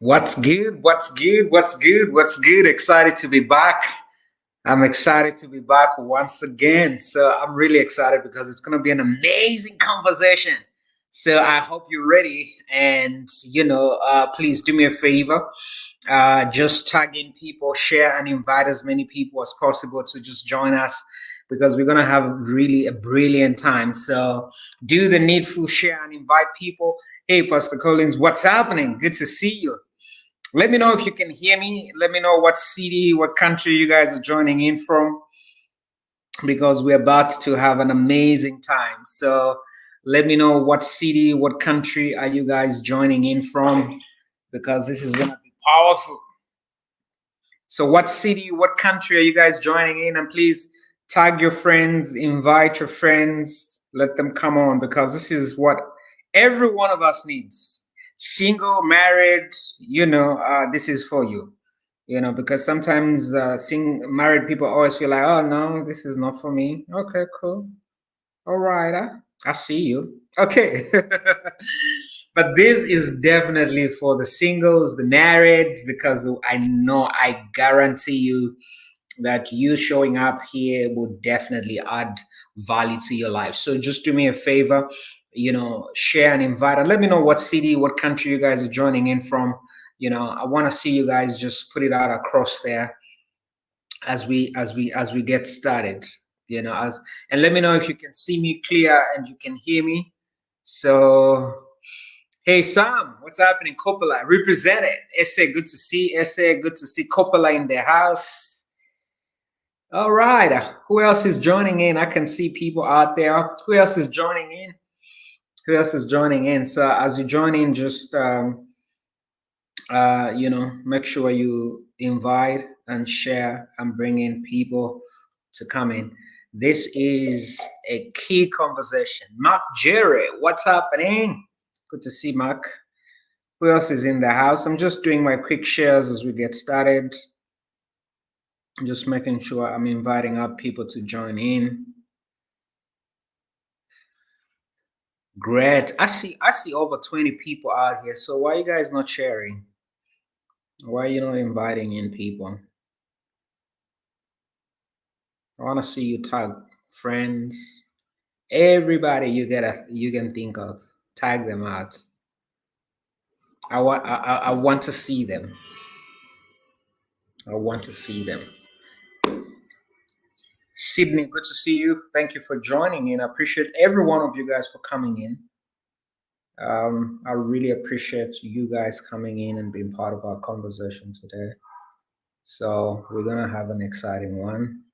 What's good? What's good? What's good? What's good? Excited to be back. I'm excited to be back once again. So I'm really excited because it's going to be an amazing conversation. So I hope you're ready. And, please do me a favor. Just tag in people, share, and invite as many people as possible to just join us because we're going to have really a brilliant time. So do the needful, share, and invite people. Hey, Pastor Collins, what's happening? Good to see you. Let me know if you can hear me. Let me know what city, what country you guys are joining in from, because we're about to have an amazing time. So let me know what city, what country are you guys joining in from, because this is going to be powerful. So, what city, what country are you guys joining in? And please tag your friends, invite your friends, let them come on, because this is what every one of us needs. Single, married, this is for you. Because sometimes married people always feel like, oh no, this is not for me. Okay, cool. All right, I see you. Okay. But this is definitely for the singles, the married, because I guarantee you that you showing up here will definitely add value to your life. So just do me a favor, share and invite, and let me know what city, what country you guys are joining in from. I want to see you guys just put it out across there as we get started. As and let me know if you can see me clear and you can hear me. So hey Sam, what's happening? Coppola represented. SA, good to see. SA, good to see Coppola in the house. All right. Who else is joining in? I can see people out there. Who else is joining in? Who else is joining in? So as you join in, just make sure you invite and share and bring in people to come in. This is a key conversation. Mark Jerry, what's happening? Good to see Mark. Who else is in the house? I'm just doing my quick shares as we get started. Just making sure I'm inviting up people to join in. Great. I see over 20 people out here. So why are you guys not sharing? Why are you not inviting in people? I want to see you tag friends, everybody you can think of. Tag them out. I want to see them. I want to see them. Sydney, good to see you. Thank you for joining in. I appreciate every one of you guys for coming in. I really appreciate you guys coming in and being part of our conversation today. So we're gonna have an exciting one.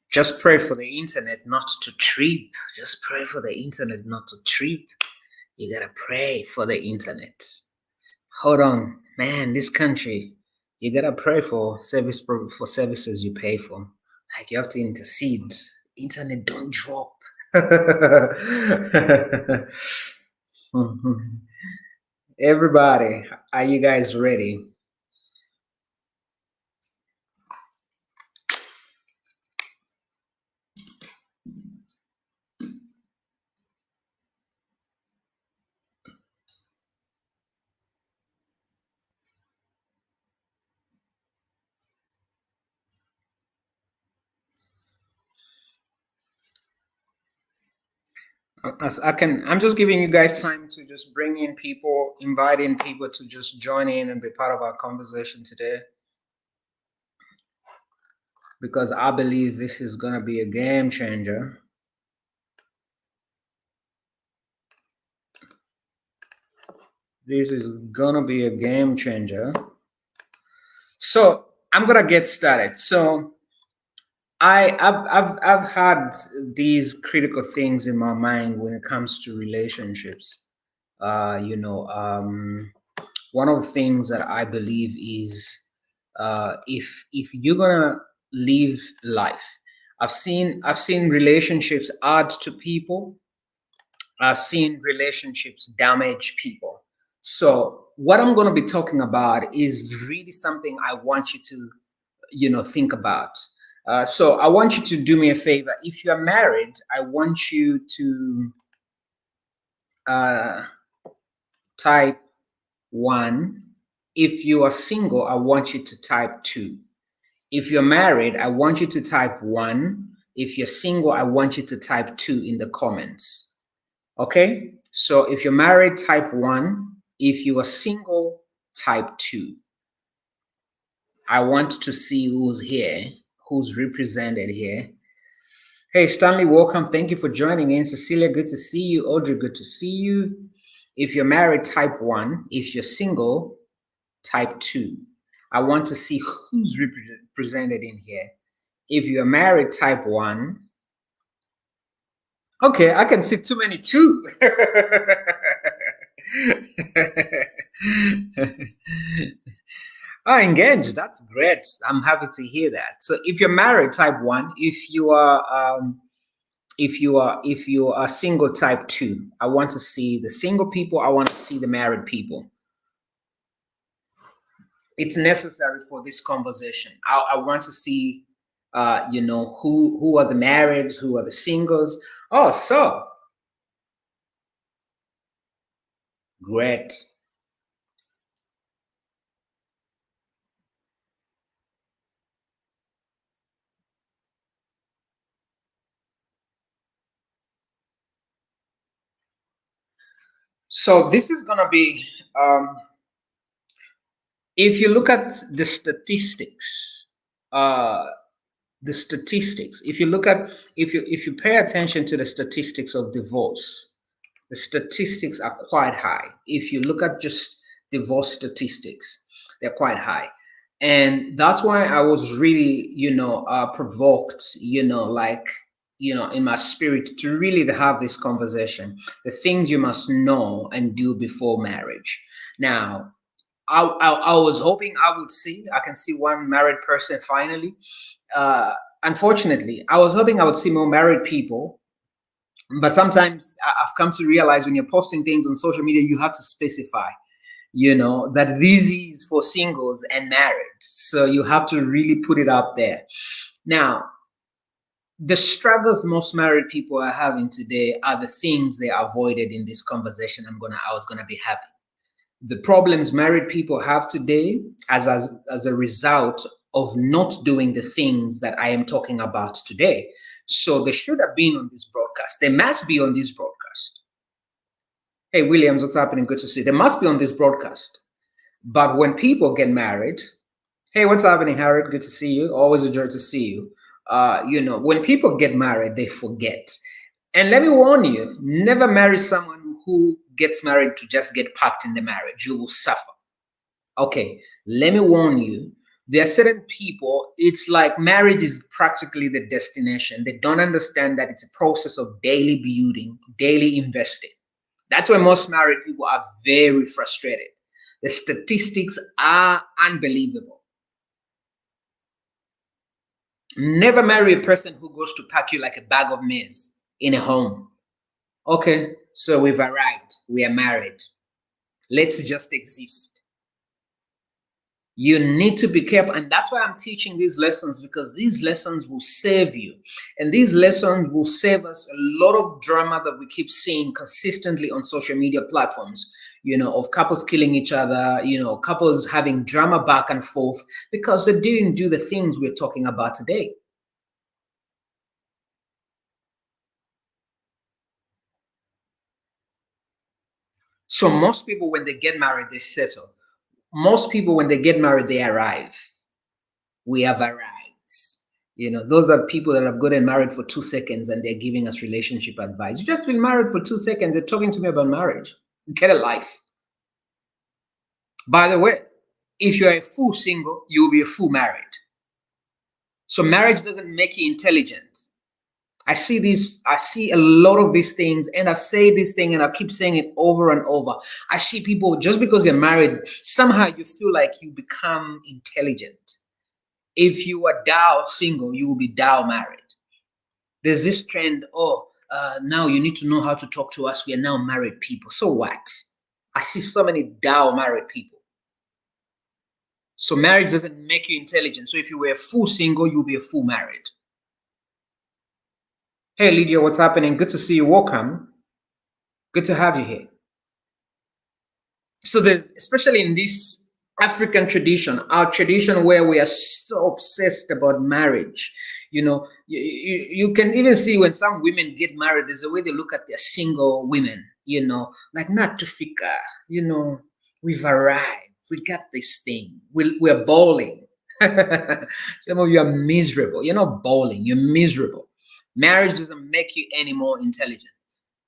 Just pray for the internet not to trip. Just pray for the internet not to trip. You gotta pray for the internet. Hold on, man. This country, you gotta pray for services you pay for. Like you have to intercede. Internet don't drop. Everybody, are you guys ready? As I'm just giving you guys time to just bring in people, inviting people to just join in and be part of our conversation today, because I believe this is gonna be a game changer. This is gonna be a game changer. So I'm gonna get started. So I've had these critical things in my mind when it comes to relationships. One of the things that I believe is if you're gonna live life, I've seen relationships add to people. I've seen relationships damage people. So what I'm gonna be talking about is really something I want you to think about. So I want you to do me a favor. If you are married, I want you to type 1. If you are single, I want you to type 2. If you're married, I want you to type 1. If you're single, I want you to type 2 in the comments. Okay? So if you're married, type 1. If you are single, type 2. I want to see who's here, who's represented here. Hey, Stanley, welcome. Thank you for joining in. Cecilia, good to see you. Audrey, good to see you. If you're married, type 1. If you're single, type 2. I want to see who's represented in here. If you're married, type 1. Okay, I can see too many 2. Oh, engaged. That's great. I'm happy to hear that. So if you're married, type 1. If you are single, type 2. I want to see the single people. I want to see the married people. It's necessary for this conversation. I want to see who are the marrieds, who are the singles. Oh, so great. So this is gonna be if you look at the statistics, if you look at if you pay attention to the statistics of divorce, the statistics are quite high. If you look at just divorce statistics, they're quite high. And that's why I was really, provoked, in my spirit to really have this conversation, the things you must know and do before marriage. Now, I was hoping I can see one married person finally. Unfortunately, I was hoping I would see more married people, but sometimes I've come to realize when you're posting things on social media, you have to specify, that this is for singles and married. So you have to really put it out there. Now, the struggles most married people are having today are the things they avoided in this conversation I was gonna be having. The problems married people have today as a result of not doing the things that I am talking about today. So they should have been on this broadcast. They must be on this broadcast. Hey, Williams, what's happening? Good to see you. They must be on this broadcast. But when people get married, hey, what's happening, Harriet? Good to see you. Always a joy to see you. When people get married, they forget. And let me warn you, never marry someone who gets married to just get packed in the marriage. You will suffer. Okay, let me warn you, there are certain people, it's like marriage is practically the destination. They don't understand that it's a process of daily building, daily investing. That's why most married people are very frustrated. The statistics are unbelievable. Never marry a person who goes to pack you like a bag of maize in a home. Okay, so we've arrived. We are married. Let's just exist. You need to be careful. And that's why I'm teaching these lessons, because these lessons will save you. And these lessons will save us a lot of drama that we keep seeing consistently on social media platforms, of couples killing each other, couples having drama back and forth because they didn't do the things we're talking about today. So most people, when they get married, they settle. Most people, when they get married, they arrive. We have arrived. Those are people that have gotten married for 2 seconds and they're giving us relationship advice. You just been married for 2 seconds. They're talking to me about marriage. Get a life. By the way, if you're a fool single, you'll be a fool married. So marriage doesn't make you intelligent. I see a lot of these things, and I say this thing and I keep saying it over and over. I see people, just because you're married, somehow you feel like you become intelligent. If you are Dow single, you will be Dow married. There's this trend, now you need to know how to talk to us. We are now married people. So what? I see so many Dow married people. So marriage doesn't make you intelligent. So if you were a fool single, you'll be a fool married. Hey, Lydia, what's happening? Good to see you. Welcome. Good to have you here. So there's, especially in this African tradition, our tradition where we are so obsessed about marriage. You can even see when some women get married, there's a way they look at their single women, like not to fika, we've arrived, we got this thing, we're bowling. Some of you are miserable. You're not bowling, you're miserable. Marriage doesn't make you any more intelligent.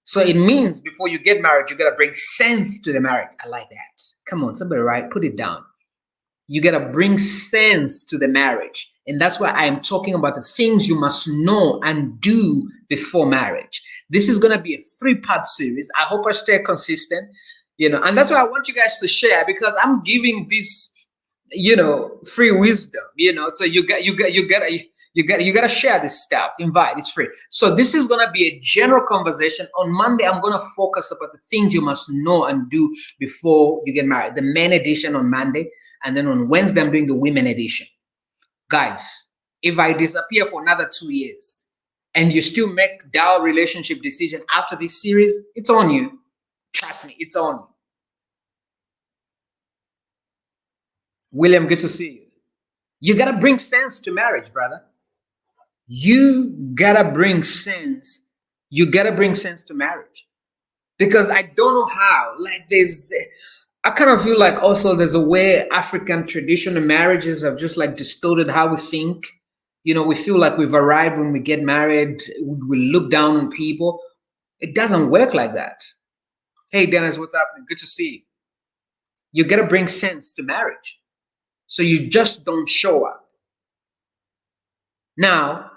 So it means before you get married, you gotta bring sense to the marriage. I like that. Come on, somebody write, put it down. You gotta bring sense to the marriage. And that's why I'm talking about the things you must know and do before marriage. This is gonna be a 3-part series. I hope I stay consistent, and that's why I want you guys to share, because I'm giving this, free wisdom, so you gotta share this stuff. Invite, it's free. So this is gonna be a general conversation. On Monday, I'm gonna focus about the things you must know and do before you get married. The men edition on Monday, and then on Wednesday, I'm doing the women edition. Guys, if I disappear for another 2 years and you still make down relationship decision after this series, it's on you. Trust me, it's on you. William, good to see you. You gotta bring sense to marriage, brother. You gotta bring sense. You gotta bring sense to marriage, because I don't know how. I kind of feel like also there's a way African traditional marriages have just like distorted how we think. We feel like we've arrived when we get married. We look down on people. It doesn't work like that. Hey, Dennis, what's happening? Good to see you. You gotta bring sense to marriage, so you just don't show up. Now,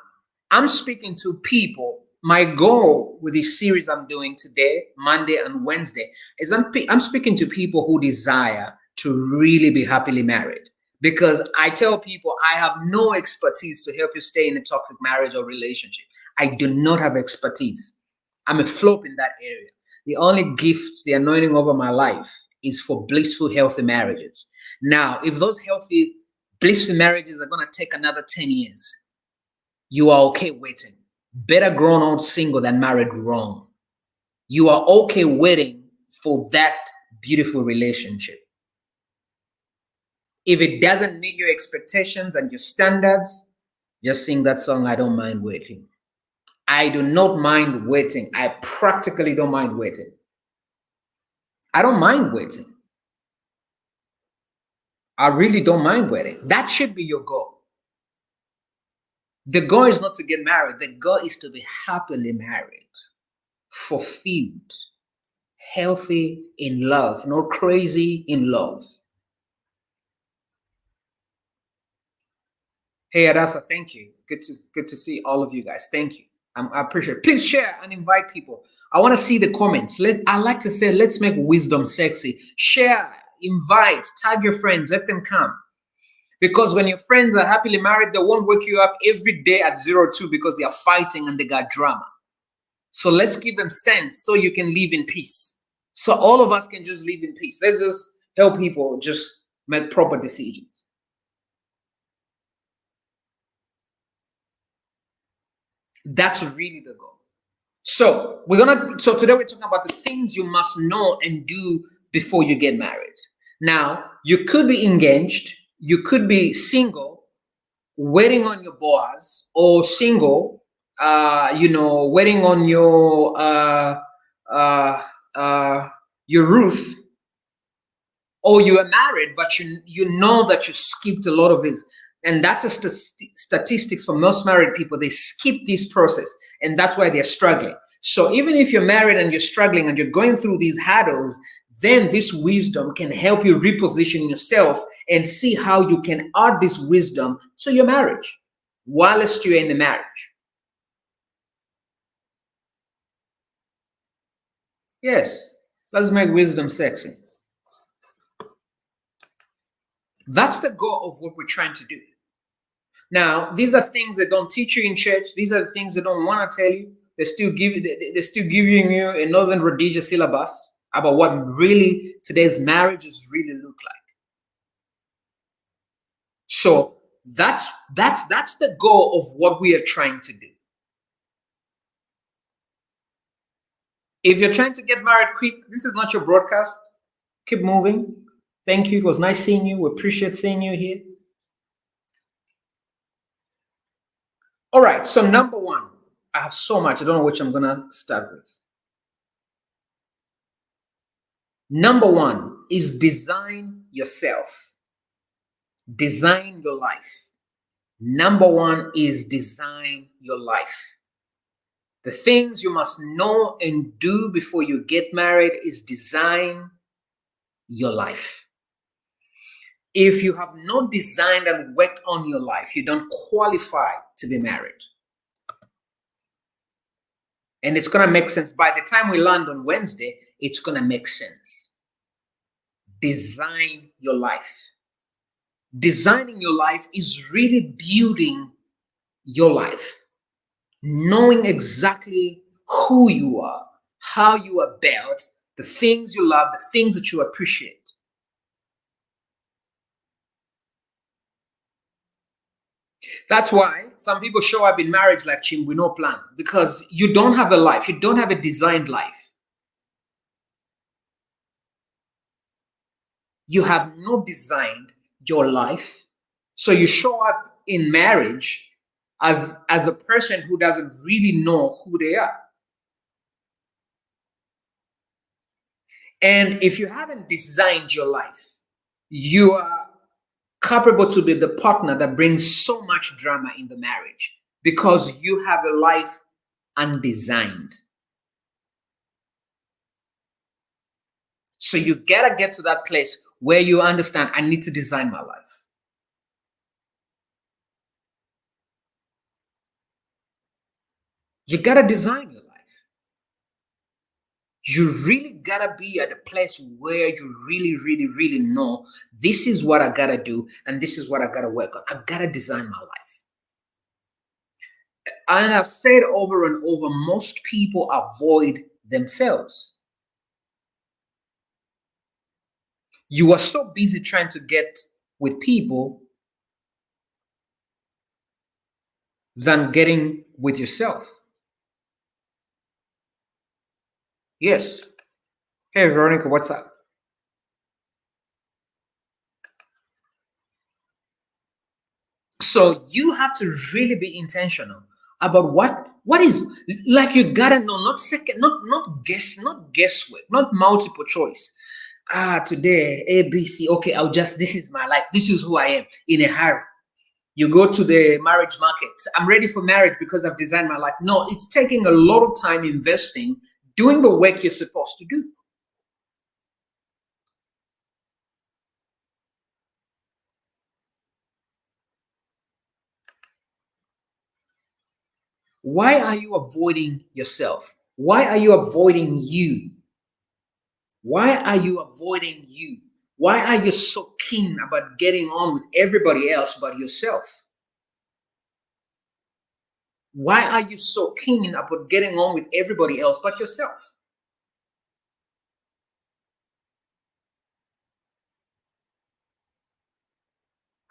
I'm speaking to people. My goal with this series I'm doing today, Monday and Wednesday, is I'm speaking to people who desire to really be happily married. Because I tell people I have no expertise to help you stay in a toxic marriage or relationship. I do not have expertise. I'm a flop in that area. The only gift, the anointing over my life, is for blissful, healthy marriages. Now, if those healthy, blissful marriages are going to take another 10 years, you are okay waiting. Better grown old single than married wrong. You are okay waiting for that beautiful relationship. If it doesn't meet your expectations and your standards, just sing that song, I Don't Mind Waiting. I do not mind waiting. I practically don't mind waiting. I don't mind waiting. I really don't mind waiting. That should be your goal. The goal is not to get married. The goal is to be happily married, fulfilled, healthy in love, not crazy in love. Hey, Adasa, thank you. Good to see all of you guys. Thank you. I appreciate it. Please share and invite people. I want to see the comments. I like to say, let's make wisdom sexy. Share, invite, tag your friends, let them come. Because when your friends are happily married, they won't wake you up every day at 02 because they are fighting and they got drama. So let's give them sense so you can live in peace. So all of us can just live in peace. Let's just help people just make proper decisions. That's really the goal. So today we're talking about the things you must know and do before you get married. Now, you could be engaged, you could be single, waiting on your boss, or single, waiting on your Ruth, or you are married, but you know that you skipped a lot of this. And that's a statistics for most married people. They skip this process, and that's why they're struggling. So even if you're married and you're struggling and you're going through these hurdles, then this wisdom can help you reposition yourself and see how you can add this wisdom to your marriage whilst you're in the marriage. Yes, let's make wisdom sexy. That's the goal of what we're trying to do. Now, these are things that don't teach you in church. These are the things they don't want to tell you. They're still giving you a Northern Rhodesia syllabus about what really today's marriages really look like. So that's the goal of what we are trying to do. If you're trying to get married quick, this is not your broadcast. Keep moving. Thank you. It was nice seeing you. We appreciate seeing you here. All right. So number one, I have so much. I don't know which I'm gonna start with. Number one is design yourself. Design your life. Number one is design your life. The things you must know and do before you get married is design your life. If you have not designed and worked on your life, you don't qualify to be married. And it's going to make sense. By the time we land on Wednesday, it's going to make sense. Design your life. Designing your life is really building your life, knowing exactly who you are, how you are built, the things you love, the things that you appreciate. That's why some people show up in marriage like Chim with no plan, because you don't have a life, you don't have a designed life. You have not designed your life. So you show up in marriage as a person who doesn't really know who they are. And if you haven't designed your life, you are capable to be the partner that brings so much drama in the marriage because you have a life undesigned. So you gotta get to that place where you understand I need to design my life. You gotta design your life. You really gotta be at a place where you really, really, really know this is what I gotta do and this is what I gotta work on. I gotta design my life. And I've said over and over, most people avoid themselves. You are so busy trying to get with people than getting with yourself. Yes. Hey, Veronica, what's up? So you have to really be intentional about what is, like, you gotta know, not second, not guesswork, not multiple choice. Today A B C. Okay, I'll just, this is my life. This is who I am in a hurry. You go to the marriage market. I'm ready for marriage because I've designed my life. No, it's taking a lot of time investing, doing the work you're supposed to do. Why are you avoiding yourself? Why are you avoiding you? Why are you avoiding you? Why are you so keen about getting on with everybody else but yourself? Why are you so keen about getting on with everybody else but yourself?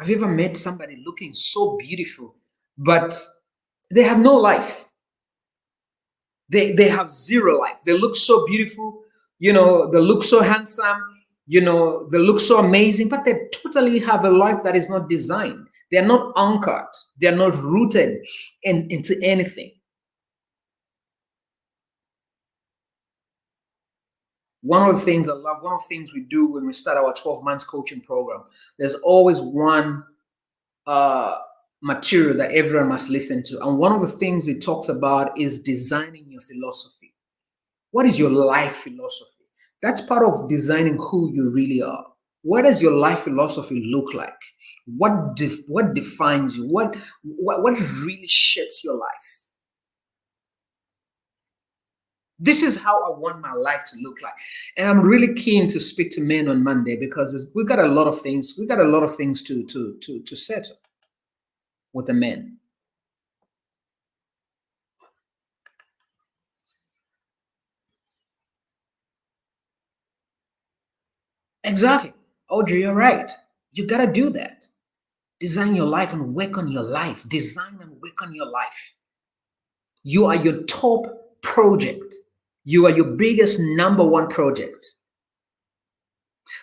Have you ever met somebody looking so beautiful, but they have no life? They have zero life. They look so beautiful, they look so handsome, they look so amazing, but they totally have a life that is not designed. They're not anchored, they're not rooted into anything. One of the things I love, one of the things we do when we start our 12 months coaching program, there's always one uh, material that everyone must listen to. And one of the things it talks about is designing your philosophy. What is your life philosophy? That's part of designing who you really are. What does your life philosophy look like? What defines you? What really shapes your life? This is how I want my life to look like. And I'm really keen to speak to men on Monday because we've got a lot of things. We've got a lot of things to settle with the men. Exactly. Audrey, you're right. You gotta do that. Design your life and work on your life. Design and work on your life. You are your top project. You are your biggest number one project.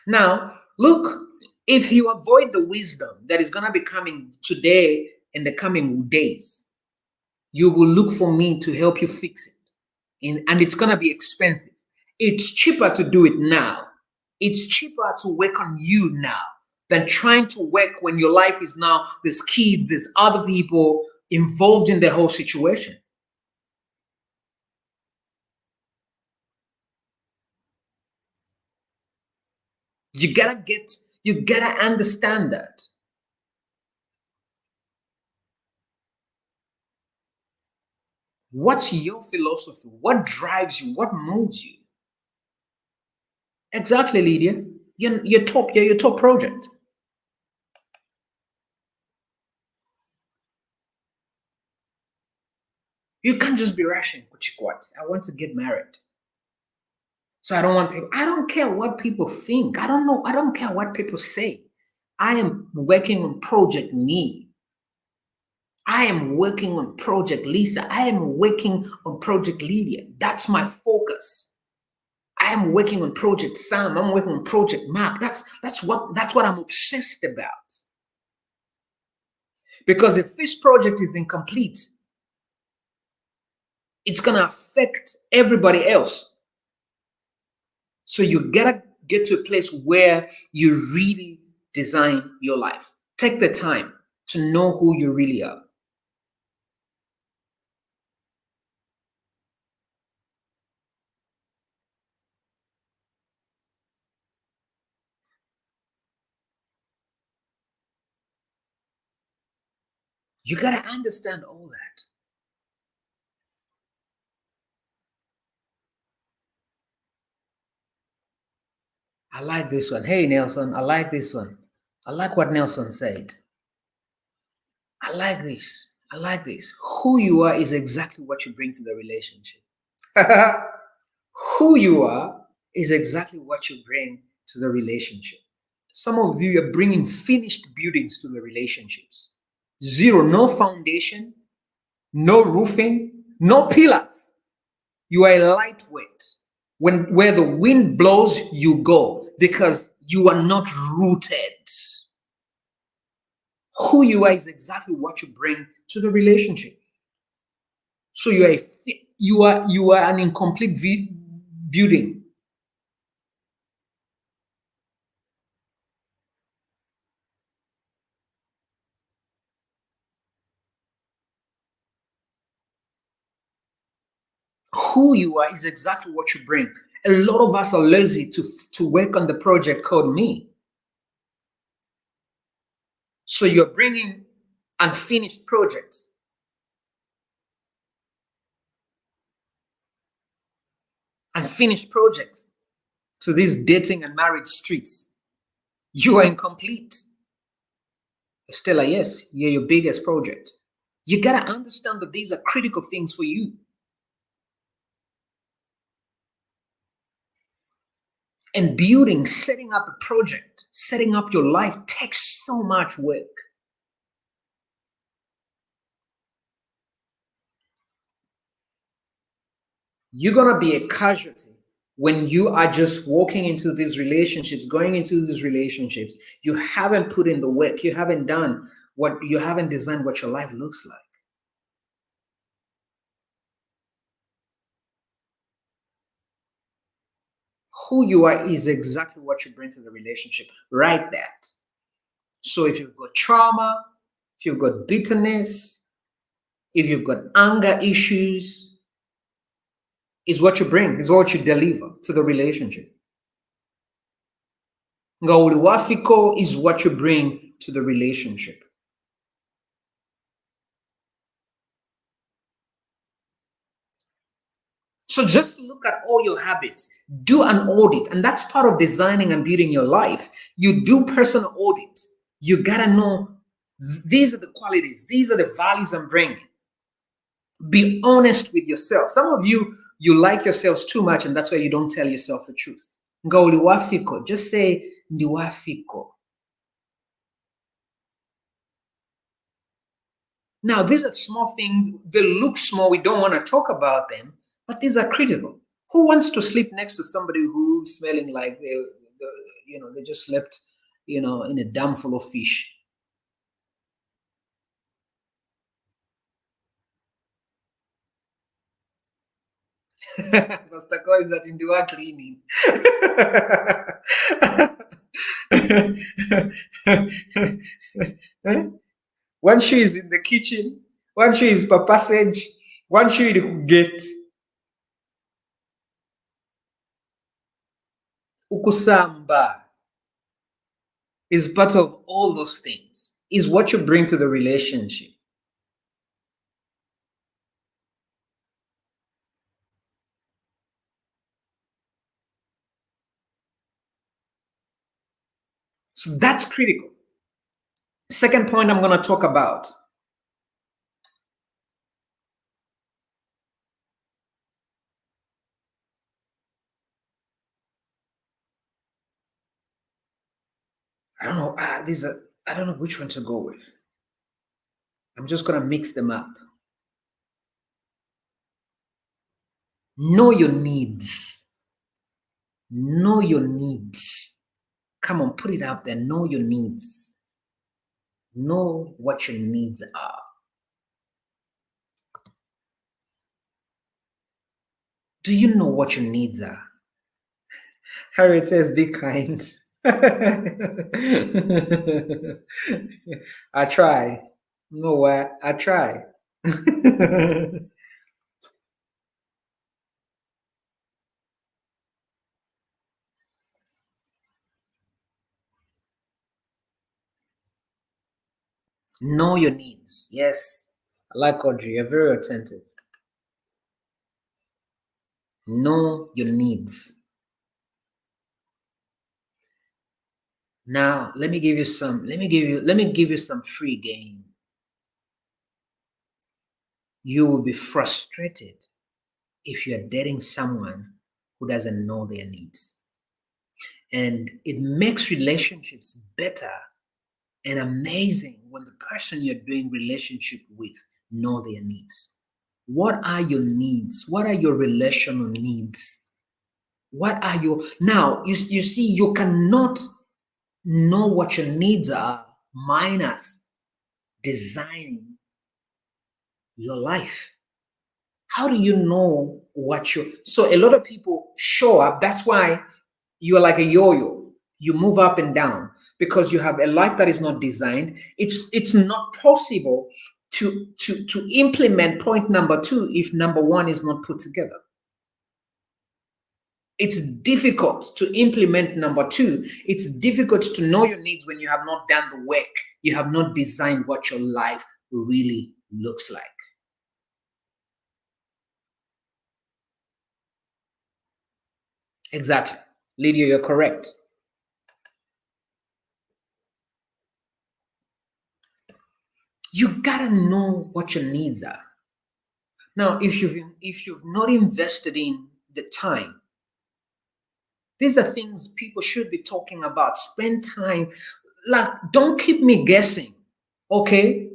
Now, look, if you avoid the wisdom that is going to be coming today in the coming days, you will look for me to help you fix it. And it's going to be expensive. It's cheaper to do it now. It's cheaper to work on you now than trying to work when your life is now, there's kids, there's other people involved in the whole situation. You gotta understand that. What's your philosophy? What drives you? What moves you? Exactly, Lydia. You're your top project. You can't just be rushing, Kuchikwat. I want to get married. So I don't want people. I don't care what people think. I don't know. I don't care what people say. I am working on Project Me. I am working on Project Lisa. I am working on Project Lydia. That's my focus. I am working on Project Sam. I'm working on Project Mark. That's what I'm obsessed about. Because if this project is incomplete, it's gonna affect everybody else. So you gotta get to a place where you really design your life. Take the time to know who you really are. You gotta understand all that. I like this one. Hey, Nelson, I like this one. I like what Nelson said. I like this. I like this. Who you are is exactly what you bring to the relationship. Who you are is exactly what you bring to the relationship. Some of you are bringing finished buildings to the relationships. Zero, no foundation, no roofing, no pillars. You are a lightweight. Where the wind blows, you go because you are not rooted. Who you are is exactly what you bring to the relationship. So you are an incomplete building. Who you are is exactly what you bring. A lot of us are lazy to work on the project called me. So you're bringing unfinished projects. Unfinished projects to these dating and marriage streets. You are incomplete. Stella, yes, you're your biggest project. You gotta understand that these are critical things for you. And building, setting up a project, setting up your life takes so much work. You're gonna be a casualty when you are just walking into these relationships, going into these relationships. You haven't put in the work, you haven't done what you haven't designed what your life looks like. Who you are is exactly what you bring to the relationship. Write that. So if you've got trauma, if you've got bitterness, if you've got anger issues, is what you bring, is what you deliver to the relationship. Ngauliwafiko is what you bring to the relationship. So just look at all your habits, do an audit, and that's part of designing and building your life. You do personal audit. You gotta know these are the qualities, these are the values I'm bringing. Be honest with yourself. Some of you like yourselves too much, and that's why you don't tell yourself the truth. Ngauliwafiko, just say ndiwafiko. Now, these are small things. They look small. We don't want to talk about them, but these are critical. Who wants to sleep next to somebody who's smelling like they just slept, in a dam full of fish? Pastor Koi is that into our cleaning. One shoe is in the kitchen, one shoe is per passage, one shoe you could get. Ukusamba is part of all those things, is what you bring to the relationship. So that's critical. Second point I'm going to talk about. I don't know. I don't know which one to go with. I'm just going to mix them up. Know your needs. Know your needs. Come on, put it out there. Know your needs. Know what your needs are. Do you know what your needs are? Harriet says, be kind. I try. You know what? I try. Know your needs. Yes. I like Audrey. You're very attentive. Know your needs. Now, let me give you some free game. You will be frustrated if you're dating someone who doesn't know their needs. And it makes relationships better and amazing when the person you're doing relationship with know their needs. What are your needs? What are your relational needs? What are your now you see you cannot know what your needs are minus designing your life. How do you know what you so a lot of people show up? That's why you're like a yo-yo. You move up and down because you have a life that is not designed. It's not possible to implement point number two if number one is not put together. It's difficult to implement number two. It's difficult to know your needs when you have not done the work. You have not designed what your life really looks like. Exactly. Lydia, you're correct. You gotta know what your needs are. Now, if you've not invested in the time, these are things people should be talking about. Spend time. Like, don't keep me guessing. Okay,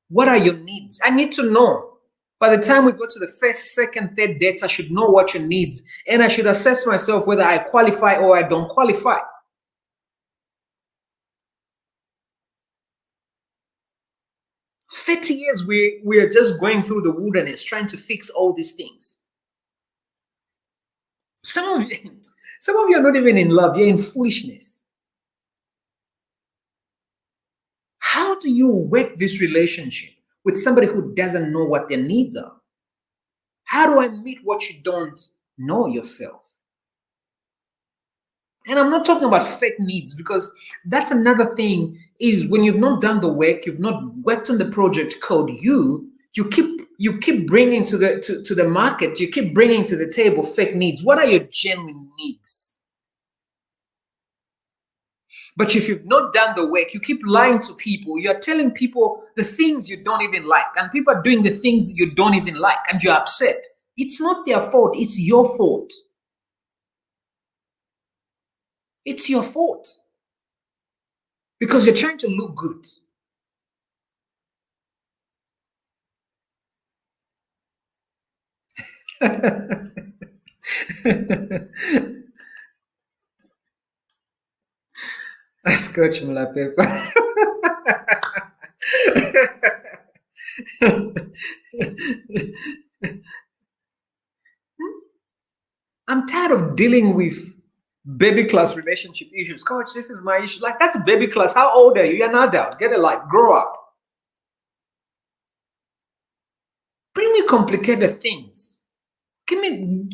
what are your needs? I need to know. By the time we go to the first, second, third dates, I should know what your needs, and I should assess myself whether I qualify or I don't qualify. 30 years we are just going through the wilderness trying to fix all these things. Some of you, some of you are not even in love, you're in foolishness. How do you work this relationship with somebody who doesn't know what their needs are? How do I meet what you don't know yourself? And I'm not talking about fake needs because that's another thing is when you've not done the work, you've not worked on the project code, you keep bringing to the market, you keep bringing to the table fake needs. What are your genuine needs? But if you've not done the work, you keep lying to people. You're telling people the things you don't even like, and people are doing the things you don't even like, and you're upset. It's not their fault, it's your fault. It's your fault because you're trying to look good. That's Coach Mulapepa. I'm tired of dealing with baby class relationship issues. Coach, this is my issue. Like, that's baby class. How old are you? You're an adult. Get a life. Grow up. Bring me complicated things. Give me,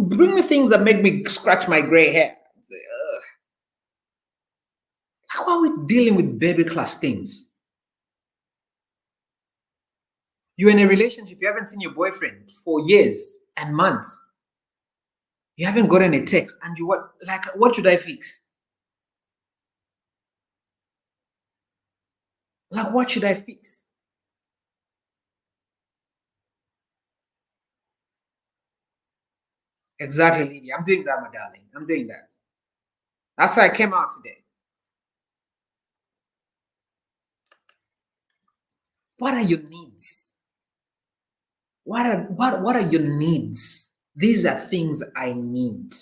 bring me things that make me scratch my gray hair. Say, how are we dealing with baby class things? You're in a relationship, you haven't seen your boyfriend for years and months. You haven't gotten a text, and what should I fix? Like, what should I fix? Exactly, Lydia. I'm doing that, my darling. I'm doing that. That's how I came out today. What are your needs? What are your needs? These are things I need.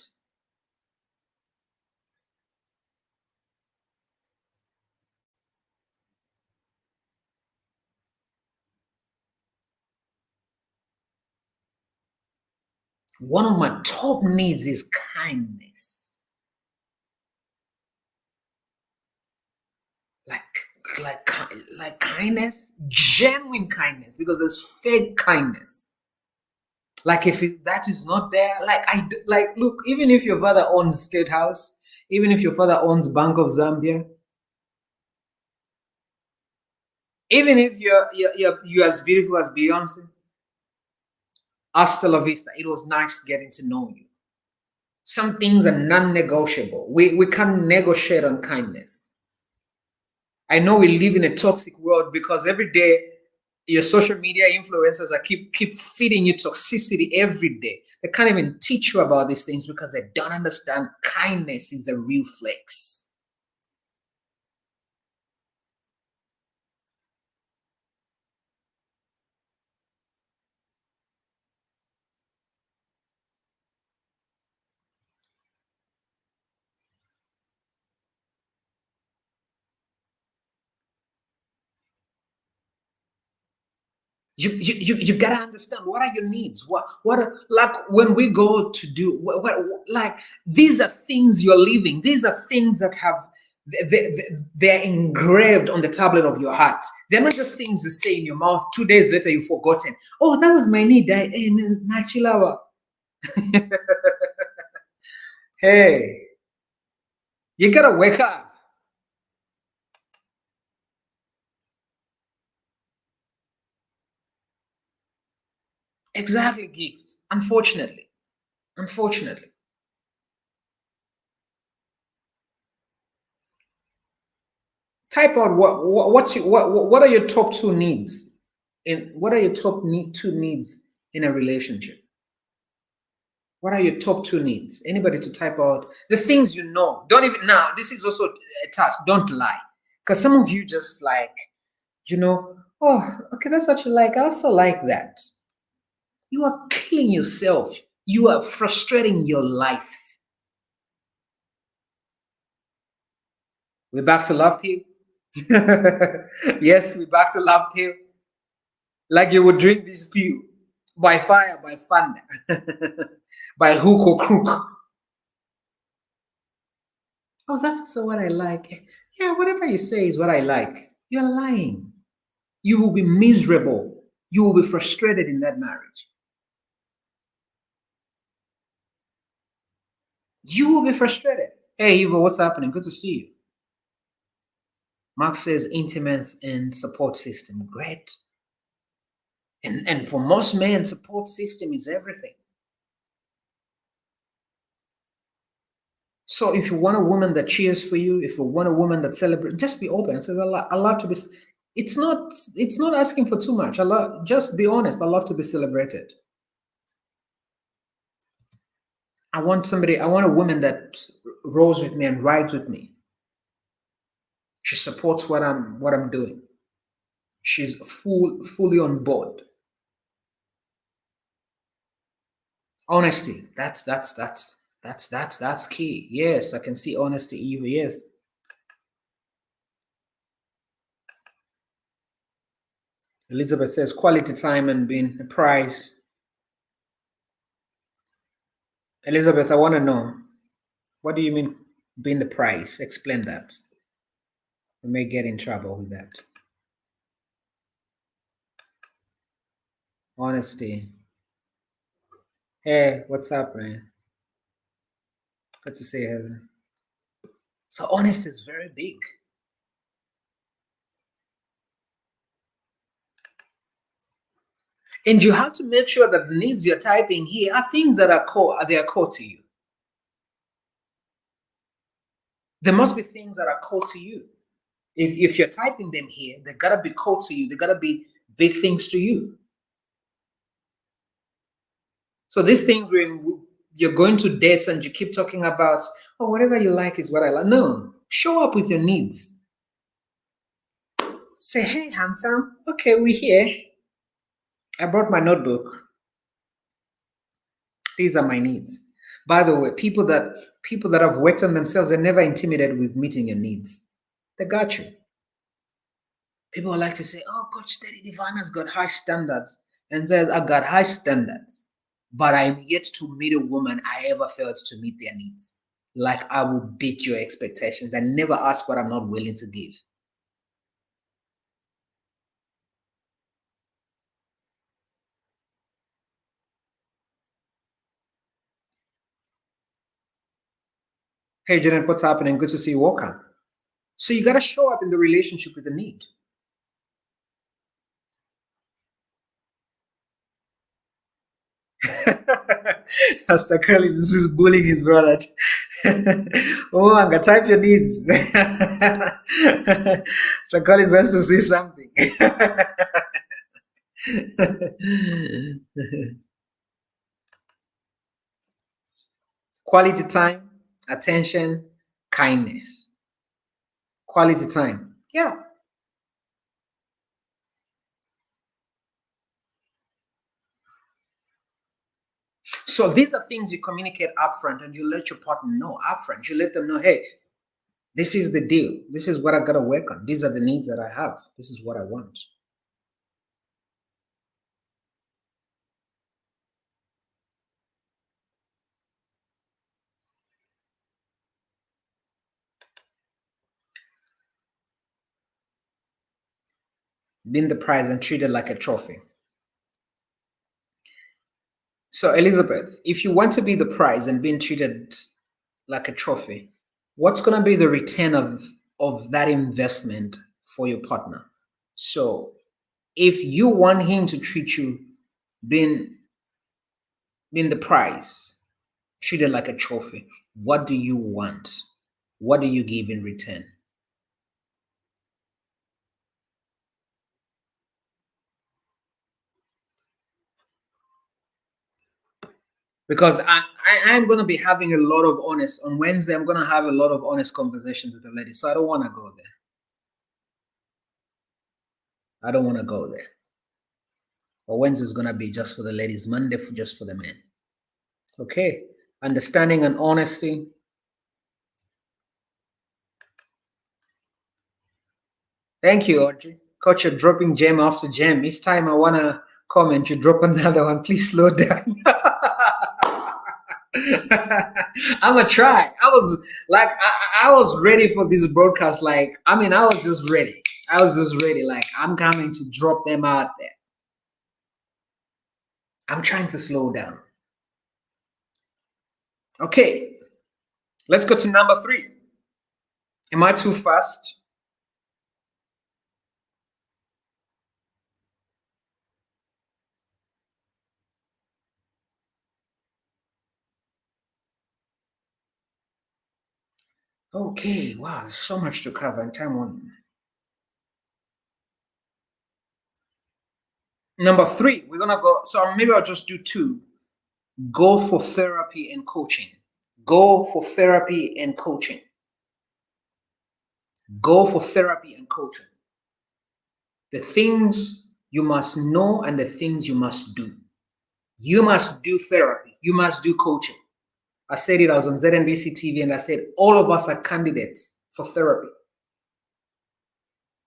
One of my top needs is kindness. Like like kindness, genuine kindness, because there's fake kindness. Like, that is not there, like, look, even if your father owns State House, even if your father owns Bank of Zambia, even if you're as beautiful as Beyonce, hasta la vista. It was nice getting to know you. Some things are non-negotiable. We can't negotiate on kindness. I know we live in a toxic world because every day your social media influencers are keep feeding you toxicity every day. They can't even teach you about these things because they don't understand kindness is a real flex. You gotta understand what are your needs. What are, like, when we go to do like, these are things you're living. These are things that have, they're engraved on the tablet of your heart. They're not just things you say in your mouth. 2 days later, you've forgotten. Oh, that was my need. Nachilawa. Hey, you gotta wake up. Exactly, gift. Unfortunately. Type out what are your top two needs in what are your two needs in a relationship? What are your top two needs? Anybody to type out the things you know. Don't even now. This is also a task. Don't lie, because some of you just like, oh, okay, that's what you like. I also like that. You are killing yourself. You are frustrating your life. We're back to love pill. Yes, we're back to love pill. Like you would drink this pill by fire, by thunder, by hook or crook. Oh, that's also what I like. Yeah, whatever you say is what I like. You're lying. You will be miserable. You will be frustrated in that marriage. You will be frustrated. Hey, Eva, what's happening? Good to see you. Mark says intimacy and support system. Great. And for most men, support system is everything. So if you want a woman that cheers for you, if you want a woman that celebrates, just be open and say, I love to be. It's not asking for too much. Just be honest. I love to be celebrated. I want a woman that rolls with me and rides with me. She supports what I'm doing. She's fully on board. Honesty. That's key. Yes, I can see honesty, Eva. Yes. Elizabeth says quality time and being a price. Elizabeth, I want to know, what do you mean being the price? Explain that. We may get in trouble with that. Honesty. Hey, what's happening? Good to see you, Heather. So honesty is very big. And you have to make sure that the needs you're typing here are things that are core, they are core to you. There must be things that are core to you. If you're typing them here, they gotta be core to you. They gotta be big things to you. So these things, when you're going to dates and you keep talking about, oh, whatever you like is what I like. No, show up with your needs. Say, hey, handsome. Okay, we're here. I brought my notebook. These are my needs. By the way, people that have worked on themselves are never intimidated with meeting your needs. They got you. People like to say, oh, Coach Steady Divana's got high standards. And says, I got high standards. But I'm yet to meet a woman I ever failed to meet their needs. Like I will beat your expectations and never ask what I'm not willing to give. Hey, Janet, what's happening? Good to see you. Welcome. So you got to show up in the relationship with the need. Pastor Curly, this is bullying his brother. Oh, I'm gonna type your needs. Pastor Curly wants to see something. Quality time, attention, kindness. Quality time. Yeah. So these are things you communicate upfront and you let your partner know upfront. You let them know, hey, this is the deal. This is what I gotta work on. These are the needs that I have. This is what I want. Being the prize and treated like a trophy. So, Elizabeth, if you want to be the prize and being treated like a trophy, what's going to be the return of that investment for your partner? So, if you want him to treat you being being the prize, treated like a trophy, what do you want? What do you give in return? Because I'm going to be having a lot of honest on Wednesday. I'm going to have a lot of honest conversations with the ladies, so I don't want to go there. I don't want to go there. Or Wednesday is going to be just for the ladies, Monday just for the men. Okay, understanding and honesty. Thank you, Audrey. Coach, you're dropping gem after gem. Each time I want to comment, you drop another one. Please slow down. I'm gonna try. I was like, I was ready for this broadcast. Like, I mean, I was just ready. I was just ready. Like, I'm coming to drop them out there. I'm trying to slow down. Okay, let's go to number 3. Am I too fast? Okay, wow, there's so much to cover in time one. Number 3, we're gonna go. So maybe I'll just do 2. Go for therapy and coaching. Go for therapy and coaching. Go for therapy and coaching. The things you must know and the things you must do. You must do therapy. You must do coaching. I said it, I was on ZNBC TV, and I said, all of us are candidates for therapy.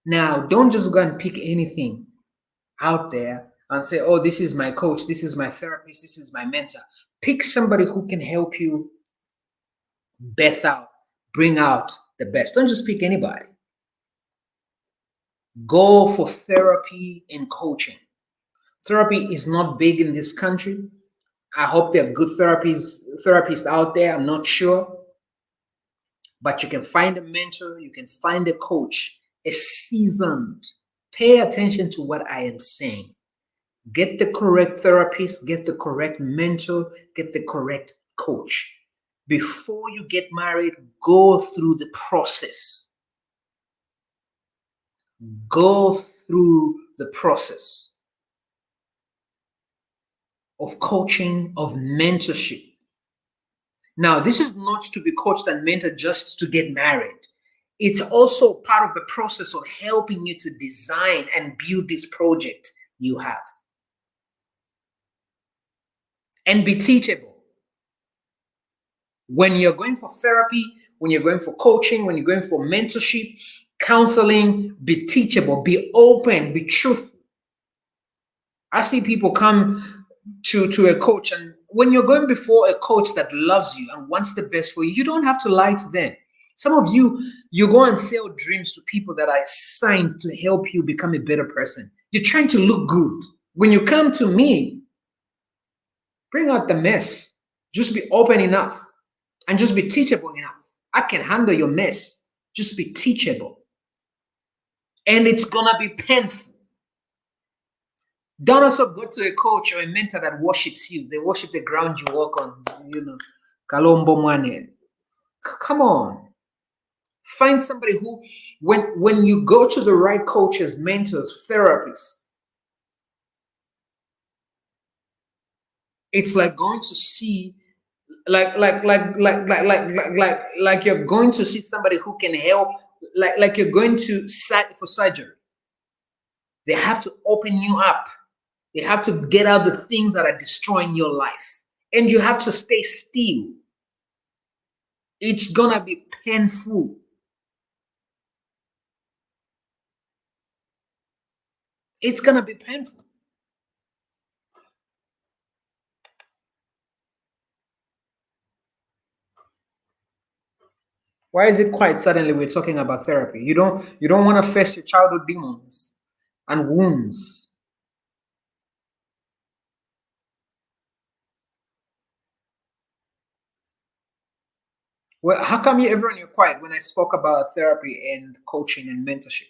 Now, don't just go and pick anything out there and say, oh, this is my coach, this is my therapist, this is my mentor. Pick somebody who can help you birth out, bring out the best. Don't just pick anybody. Go for therapy and coaching. Therapy is not big in this country. I hope there are good therapists out there. I'm not sure. But you can find a mentor, you can find a coach, a seasoned. Pay attention to what I am saying. Get the correct therapist, get the correct mentor, get the correct coach. Before you get married, go through the process. Go through the process of coaching, of mentorship. Now, this is not to be coached and mentored just to get married. It's also part of the process of helping you to design and build this project you have. And be teachable. When you're going for therapy, when you're going for coaching, when you're going for mentorship, counseling, be teachable, be open, be truthful. I see people come to a coach, and when you're going before a coach that loves you and wants the best for you, you don't have to lie to them. Some of you go and sell dreams to people that are signed to help you become a better person. You're trying to look good. When you come to me, bring out the mess. Just be open enough and just be teachable enough. I can handle your mess. Just be teachable. And it's gonna be painful. Don't also go to a coach or a mentor that worships you. They worship the ground you walk on. Kalombo Mwane. Come on. Find somebody who, when you go to the right coaches, mentors, therapists, it's like going to see, like you're going to see somebody who can help, like you're going to site for surgery. They have to open you up. They have to get out the things that are destroying your life. And you have to stay still. It's gonna be painful. It's gonna be painful. Why is it quite suddenly we're talking about therapy? You don't want to face your childhood demons and wounds. Well, how come everyone you're quiet when I spoke about therapy and coaching and mentorship?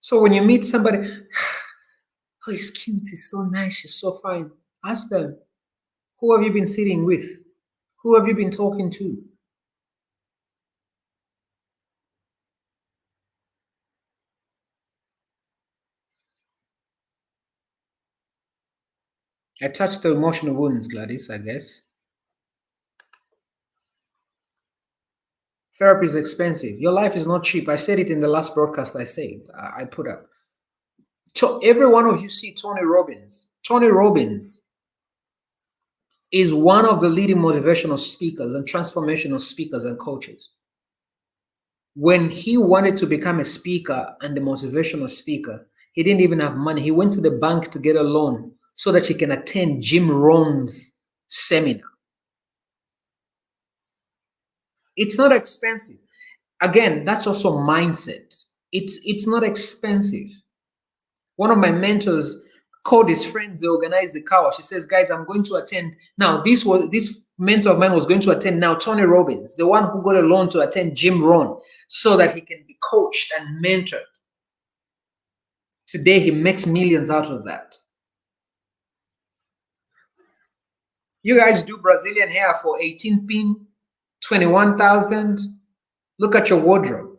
So when you meet somebody, oh, he's cute, he's so nice, she's so fine. Ask them, who have you been sitting with? Who have you been talking to? I touched the emotional wounds, Gladys, I guess. Therapy is expensive. Your life is not cheap. I said it in the last broadcast I put up. So every one of you see Tony Robbins. Tony Robbins is one of the leading motivational speakers and transformational speakers and coaches. When he wanted to become a speaker and a motivational speaker, he didn't even have money. He went to the bank to get a loan so that he can attend Jim Rohn's seminar. It's not expensive. Again, that's also mindset. It's not expensive. One of my mentors called his friends, they organized the car. She says, guys, I'm going to attend. Now, this mentor of mine was going to attend now Tony Robbins, the one who got a loan to attend Jim Rohn so that he can be coached and mentored. Today, he makes millions out of that. You guys do Brazilian hair for 18 pin, 21,000. Look at your wardrobe.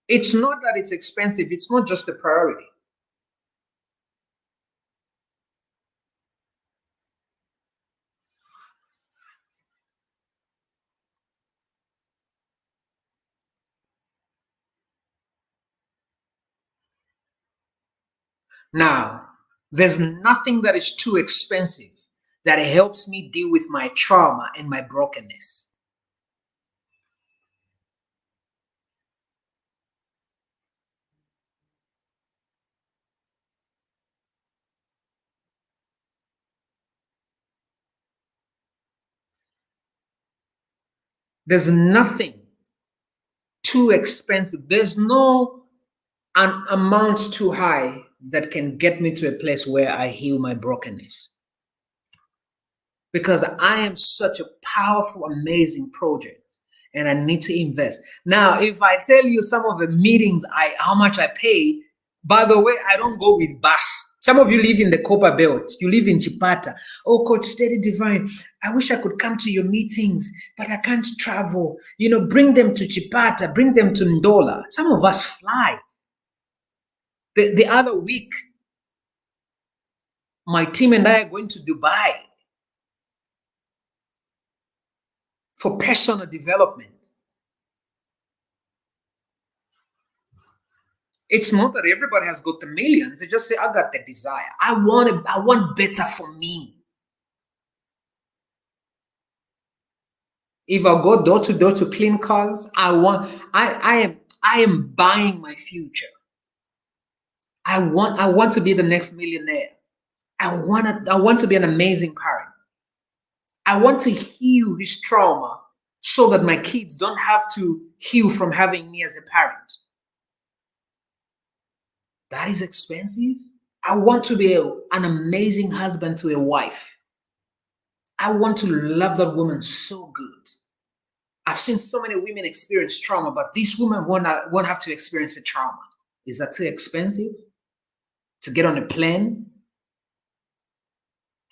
It's not that it's expensive. It's not just a priority. Now, there's nothing that is too expensive that helps me deal with my trauma and my brokenness. There's nothing too expensive. There's no an amount too high that can get me to a place where I heal my brokenness. Because I am such a powerful, amazing project and I need to invest. Now, if I tell you some of the meetings how much I pay, by the way, I don't go with bus. Some of you live in the Copper Belt. You live in Chipata. Oh, Coach Steady Divine, I wish I could come to your meetings, but I can't travel. Bring them to Chipata, bring them to Ndola. Some of us fly. The other week, my team and I are going to Dubai for personal development. It's not that everybody has got the millions. They just say, I got the desire. I want better for me. If I go door to door to clean cars, I am buying my future. I want to be the next millionaire. I want to be an amazing parent. I want to heal this trauma so that my kids don't have to heal from having me as a parent. That is expensive. I want to be an amazing husband to a wife. I want to love that woman so good. I've seen so many women experience trauma, but these women won't have to experience the trauma. Is that too expensive to get on a plane?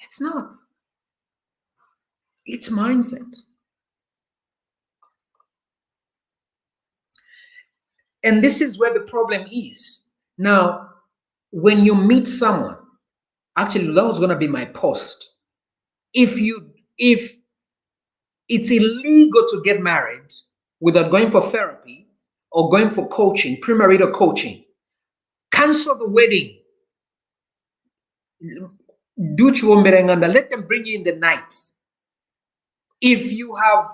It's not. It's mindset. And this is where the problem is. Now, when you meet someone, actually, that was going to be my post. If it's illegal to get married without going for therapy or going for coaching, premarital coaching, cancel the wedding. Do chumberenganda. Let them bring you in the night. If you have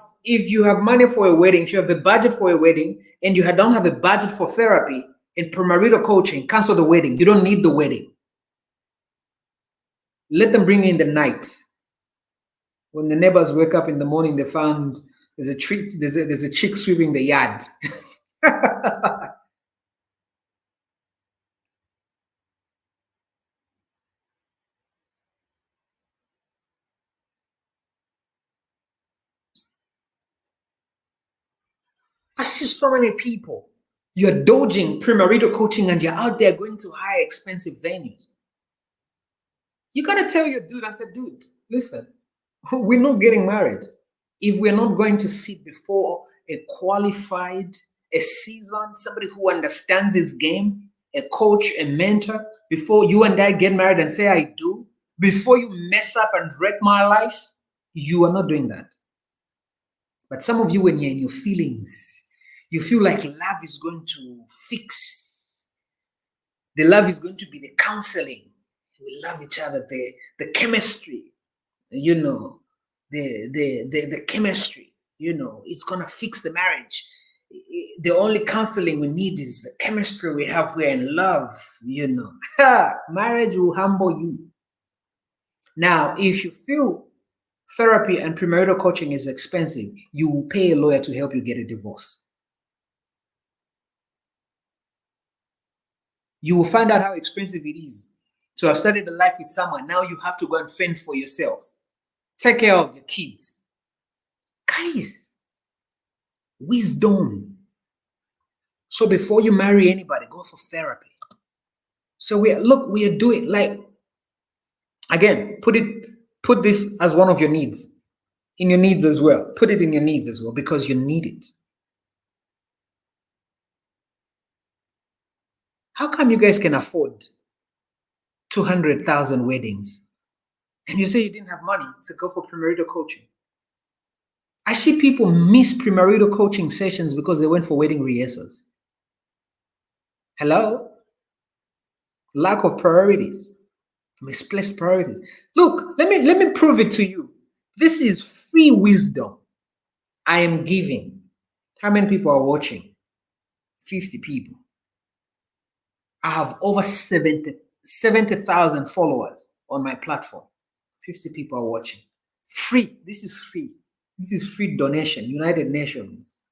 money for a wedding, if you have a budget for a wedding, and you don't have a budget for therapy and premarital coaching, cancel the wedding. You don't need the wedding. Let them bring you in the night. When the neighbors wake up in the morning, they found there's a chick sweeping the yard. I see so many people. You're dodging premarital coaching and you're out there going to high expensive venues. You gotta tell your dude, I said, dude, listen, we're not getting married if we're not going to sit before a qualified, a seasoned, somebody who understands his game, a coach, a mentor, before you and I get married and say I do, before you mess up and wreck my life. You are not doing that. But some of you, when you're in your feelings, you feel like love is going to fix. The love is going to be the counseling. We love each other, the chemistry, the chemistry, it's gonna fix the marriage. The only counseling we need is the chemistry we have. We're in love, Marriage will humble you. Now, if you feel therapy and premarital coaching is expensive, you will pay a lawyer to help you get a divorce. You will find out how expensive it is. So I've started a life with someone. Now you have to go and fend for yourself. Take care of your kids. Guys, wisdom. So before you marry anybody, go for therapy. So we are doing, like, again, put this as one of your needs. In your needs as well. Put it in your needs as well, because you need it. How come you guys can afford 200,000 weddings and you say you didn't have money to go for premarital coaching? I see people miss premarital coaching sessions because they went for wedding rehearsals. Hello? Lack of priorities, misplaced priorities. Look, let me prove it to you. This is free wisdom I am giving. How many people are watching? 50 people. I have over 70,000 followers on my platform. 50 people are watching. Free. This is free. This is free donation. United Nations,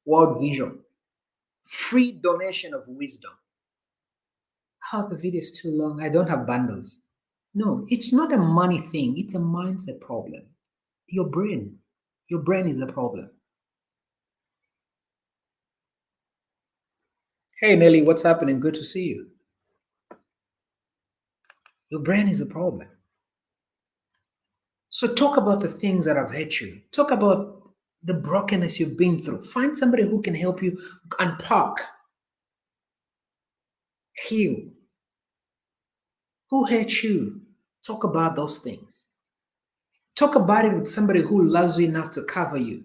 World Vision. Free donation of wisdom. Oh, the video is too long. I don't have bundles. No, it's not a money thing. It's a mindset problem. Your brain. Your brain is a problem. Hey, Nelly, what's happening? Good to see you. Your brain is a problem. So talk about the things that have hurt you. Talk about the brokenness you've been through. Find somebody who can help you unpack, heal. Who hurt you? Talk about those things. Talk about it with somebody who loves you enough to cover you.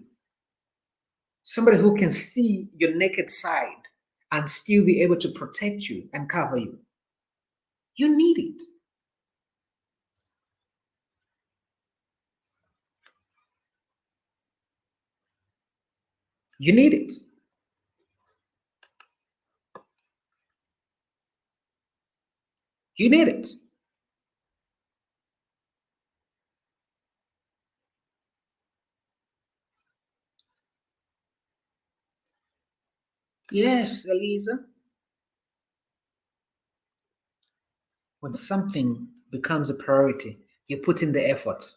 Somebody who can see your naked side and still be able to protect you and cover you. You need it. You need it. You need it. Yes, Eliza. When something becomes a priority, you put in the effort.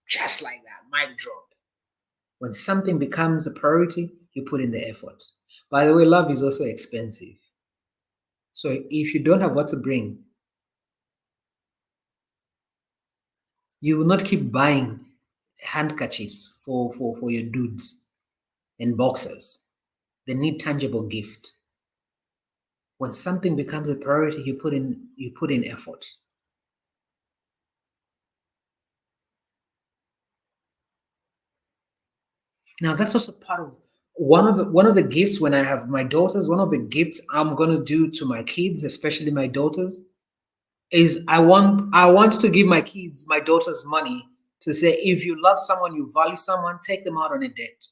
Just like that, mic drop. When something becomes a priority, you put in the effort. By the way, love is also expensive. So if you don't have what to bring, you will not keep buying handkerchiefs for your dudes and boxers. They need tangible gift. When something becomes a priority, you put in effort. Now that's also part of one of the gifts when I have my daughters. One of the gifts I'm gonna do to my kids, especially my daughters, is I want to give my kids, my daughters, money to say, if you love someone, you value someone, take them out on a date.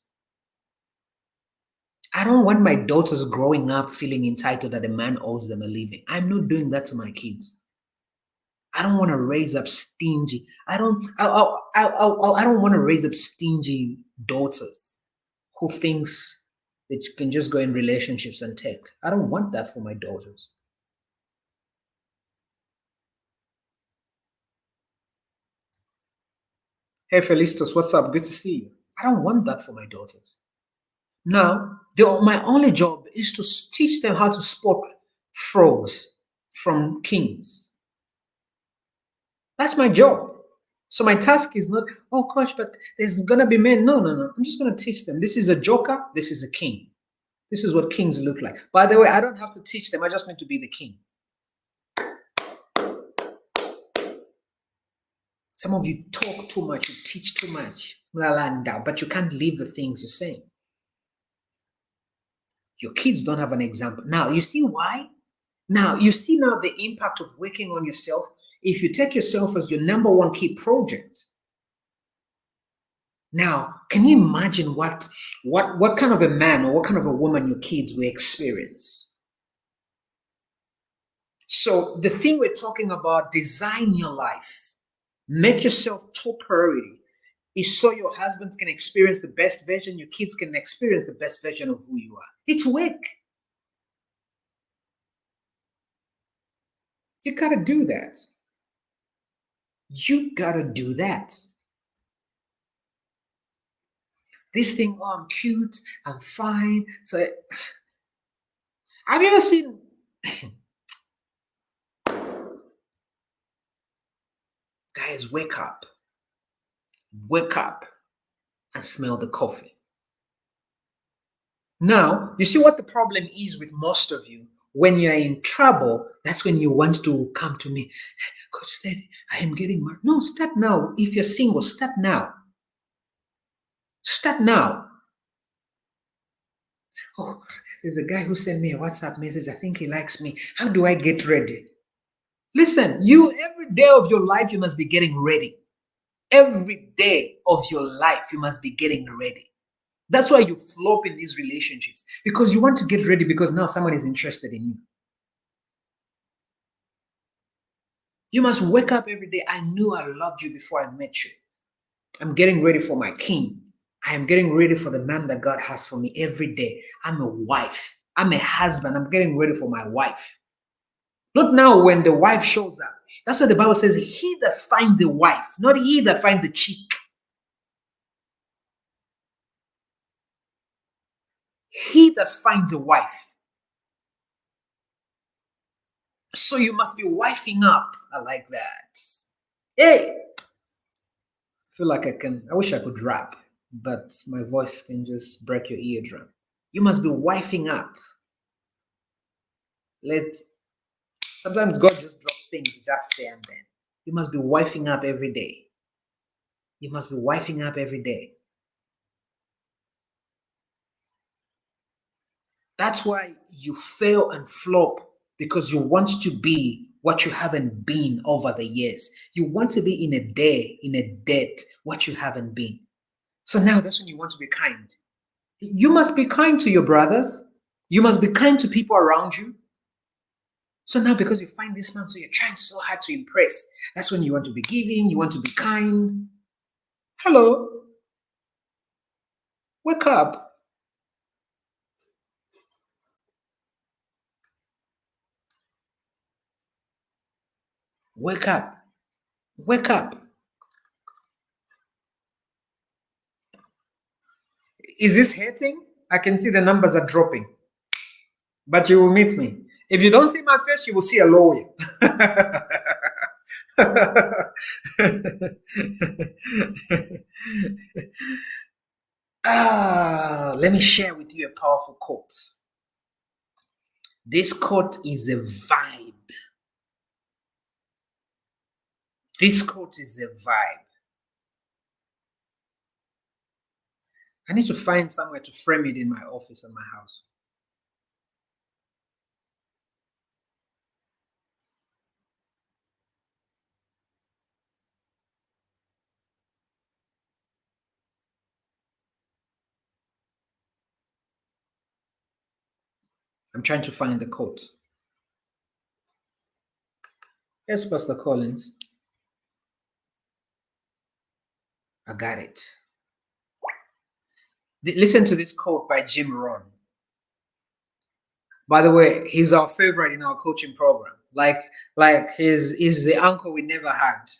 I don't want my daughters growing up feeling entitled that a man owes them a living. I'm not doing that to my kids. I don't want to raise up stingy. I don't want to raise up stingy daughters who thinks that you can just go in relationships and take. I don't want that for my daughters. Hey Felicitas, what's up? Good to see you. I don't want that for my daughters. Now, my only job is to teach them how to spot frogs from kings. That's my job. So my task is not, oh coach, but there's gonna be men. No, no, no. I'm just gonna teach them. This is a joker, this is a king. This is what kings look like. By the way, I don't have to teach them, I just need to be the king. Some of you talk too much, you teach too much, but you can't live the things you're saying. Your kids don't have an example. Now, you see why? Now, you see now the impact of working on yourself. If you take yourself as your number one key project, now, can you imagine what kind of a man or what kind of a woman your kids will experience? So the thing we're talking about, design your life, make yourself top priority, is so your husbands can experience the best version, your kids can experience the best version of who you are. It's work. You gotta do that. You gotta do that. This thing, oh, I'm cute, I'm fine. So, have you ever seen? Guys, wake up, and smell the coffee. Now, you see what the problem is with most of you. When you're in trouble, that's when you want to come to me. Coach said, I am getting married. No, start now. If you're single, start now. Start now. Oh, There's a guy who sent me a WhatsApp message. I think he likes me. How do I get ready? Listen, you every day of your life, you must be getting ready. Every day of your life, you must be getting ready. That's why you flop in these relationships because you want to get ready because now someone is interested in you. You must wake up every day. I knew I loved you before I met you. I'm getting ready for my king. I am getting ready for the man that God has for me every day. I'm a wife. I'm a husband. I'm getting ready for my wife. Not now when the wife shows up. That's what the Bible says. He that finds a wife, not he that finds a chick. He that finds a wife. So you must be wifing up. I like that. Hey, I feel like I wish I could rap, but my voice can just break your eardrum. You must be wifing up. Let's Sometimes God just drops things just there and then. You must be wifing up every day. You must be wifing up every day. That's why you fail and flop because you want to be what you haven't been over the years. You want to be in a debt, what you haven't been. So now that's when you want to be kind. You must be kind to your brothers. You must be kind to people around you. So now because you find this man, so you're trying so hard to impress. That's when you want to be giving, you want to be kind. Hello, wake up. Wake up. Wake up. Is this hurting? I can see the numbers are dropping. But you will meet me. If you don't see my face, you will see a lawyer. Let me share with you a powerful quote. This quote is a vibe. This quote is a vibe. I need to find somewhere to frame it in my office or my house. I'm trying to find the quote. Yes, Pastor Collins. I got it. Listen to this quote by Jim Rohn. By the way, he's our favorite in our coaching program. Like he's the uncle we never had.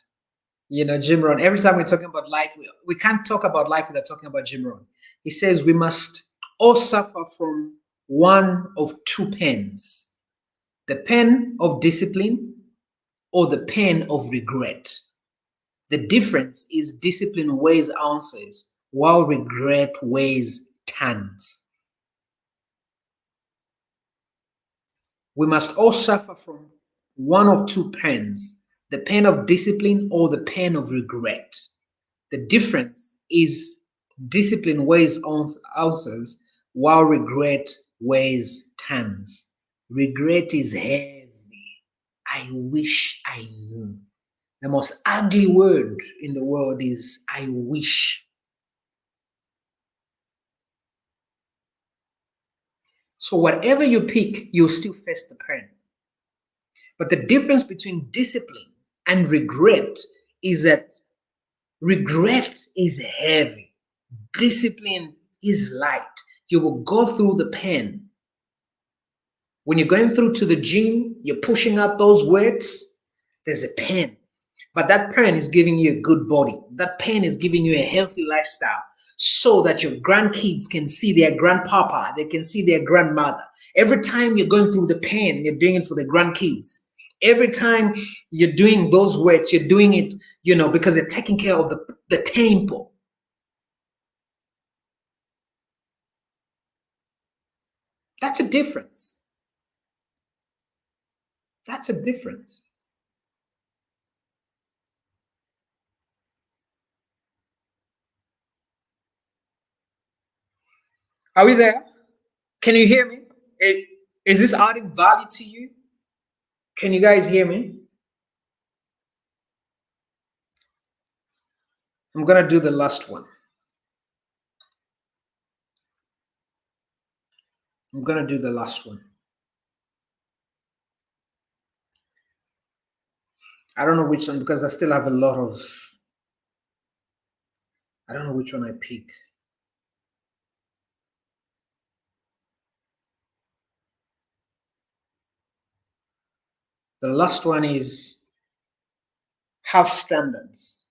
You know, Jim Rohn. Every time we're talking about life, we can't talk about life without talking about Jim Rohn. He says we must all suffer from one of two pens: the pen of discipline or the pen of regret. The difference is discipline weighs ounces while regret weighs tons. We must all suffer from one of two pens: the pen of discipline or the pen of regret. The difference is discipline weighs ounces while regret weighs tons. Regret is heavy. I wish I knew. The most ugly word in the world is I wish. So, whatever you pick, you'll still face the pain. But the difference between discipline and regret is that regret is heavy, discipline is light. You will go through the pain. When you're going through to the gym, you're pushing out those weights, there's a pain. But that pain is giving you a good body. That pain is giving you a healthy lifestyle so that your grandkids can see their grandpapa, they can see their grandmother. Every time you're going through the pain, you're doing it for the grandkids. Every time you're doing those weights, you're doing it, because they're taking care of the temple. That's a difference. That's a difference. Are we there? Can you hear me? Is this adding value to you? Can you guys hear me? I'm going to do the last one. I'm going to do the last one. I don't know which one because I still have a lot of. I don't know which one I pick. The last one is have standards.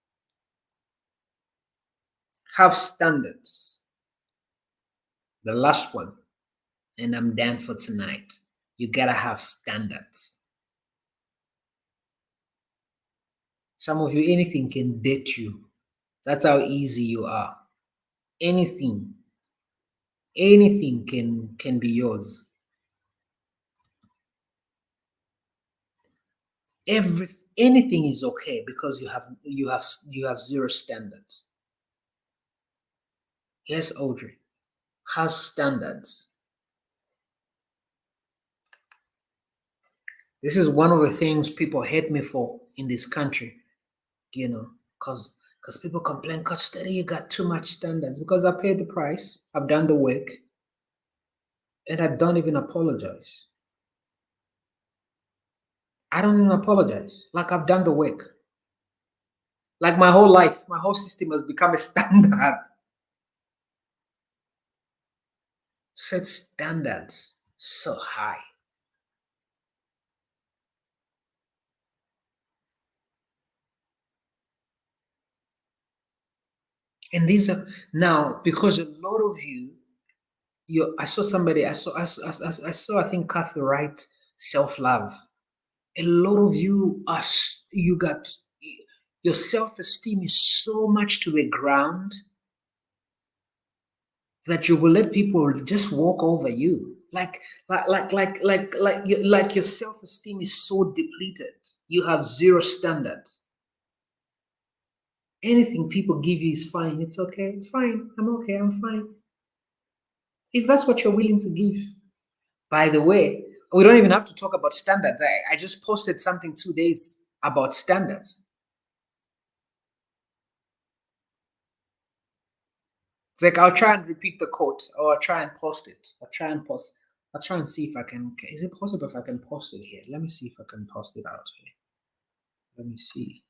Have standards. The last one. And I'm done for tonight. You gotta have standards. Some of you, anything can date you. That's how easy you are. Anything can be yours. Anything is okay because you have zero standards. Yes, Audrey, have standards. This is one of the things people hate me for in this country, because people complain, Coach Steady, you got too much standards. Because I paid the price, I've done the work, and I don't even apologize. I don't even apologize. Like I've done the work. Like my whole life, my whole system has become a standard. Set standards so high. And these are now because a lot of you, I saw somebody, I saw, I think Kathy Wright, self-love. A lot of you your self-esteem is so much to the ground that you will let people just walk over you. Like your self-esteem is so depleted. You have zero standards. Anything people give you is fine. It's okay. It's fine. I'm okay. I'm fine. If that's what you're willing to give. By the way, we don't even have to talk about standards. I just posted something 2 days about standards. It's like I'll try and repeat the quote, or I'll try and post it. I'll try and see if I can. Is it possible if I can post it here? Let me see if I can post it out here. Let me see.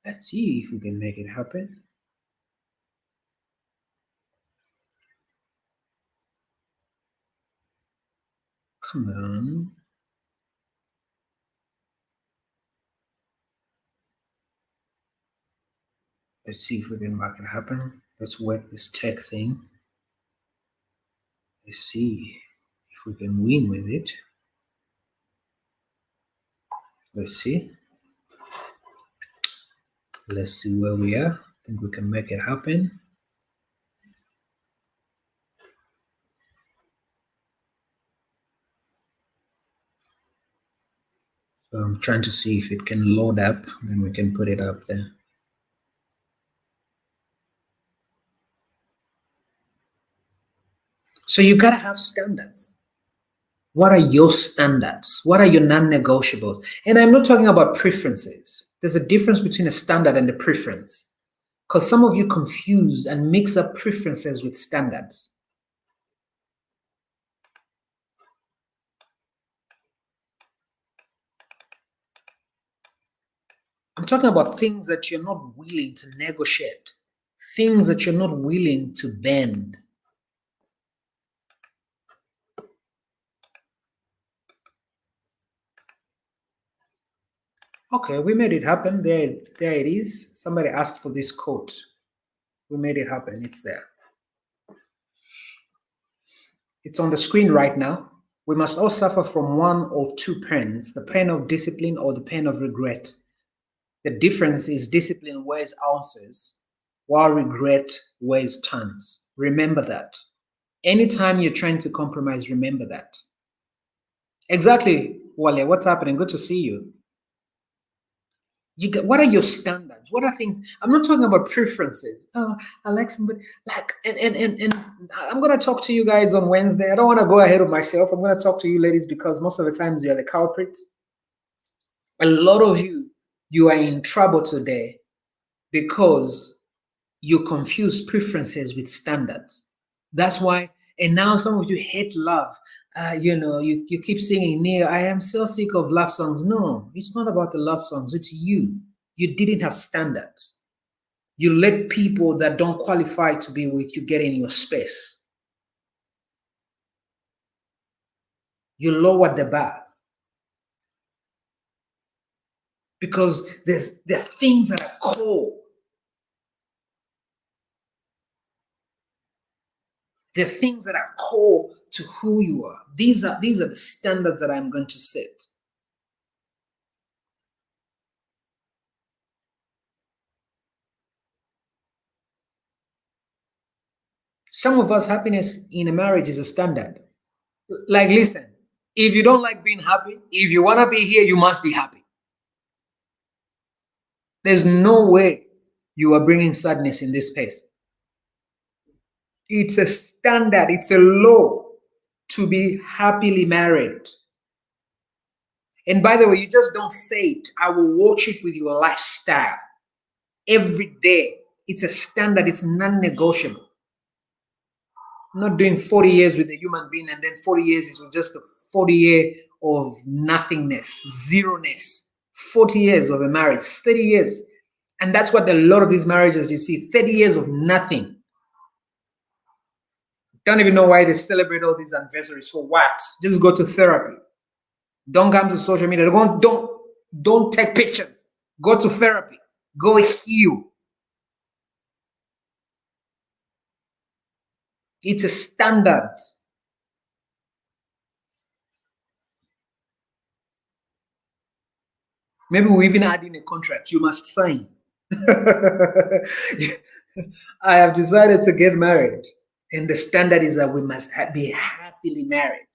Let's see if we can make it happen. Come on. Let's see if we can make it happen. Let's work this tech thing. Let's see if we can win with it. Let's see. Let's see where we are. I think we can make it happen. So I'm trying to see if it can load up, then we can put it up there. So you gotta have standards. What are your standards? What are your non-negotiables? And I'm not talking about preferences. There's a difference between a standard and a preference. Because some of you confuse and mix up preferences with standards. I'm talking about things that you're not willing to negotiate, things that you're not willing to bend. Okay, we made it happen. There it is. Somebody asked for this quote. We made it happen. It's there. It's on the screen right now. We must all suffer from one or two pains, the pain of discipline or the pain of regret. The difference is discipline weighs ounces, while regret weighs tons. Remember that. Anytime you're trying to compromise, remember that. Exactly, Wale. What's happening? Good to see you. You get, what are your standards? What are things? I'm not talking about preferences. Oh, I like somebody like and I'm gonna talk to you guys on Wednesday. I don't want to go ahead of myself. I'm gonna talk to you ladies because most of the times you're the culprits. A lot of you are in trouble today because you confuse preferences with standards. That's why, and now some of you hate love. You keep singing, Neil, I am so sick of love songs. No, it's not about the love songs, it's you. You didn't have standards. You let people that don't qualify to be with you get in your space. You lowered the bar because there are things that are core. There are things that are core to who you are. These are the standards that I'm going to set. Some of us, happiness in a marriage is a standard. Like, listen, if you don't like being happy, if you want to be here, you must be happy. There's no way you are bringing sadness in this space. It's a standard, it's a law to be happily married. And by the way, you just don't say it. I will watch it with your lifestyle every day. It's a standard, it's non negotiable. I'm not doing 40 years with a human being and then 40 years is just a 40 year of nothingness, zeroness. 40 years of a marriage, 30 years. And that's what a lot of these marriages you see, 30 years of nothing. Don't even know why they celebrate all these anniversaries. For what? Just go to therapy. Don't come to social media. Don't take pictures. Go to therapy. Go heal. It's a standard. Maybe we even add in a contract. You must sign. I have decided to get married, and the standard is that we must be happily married.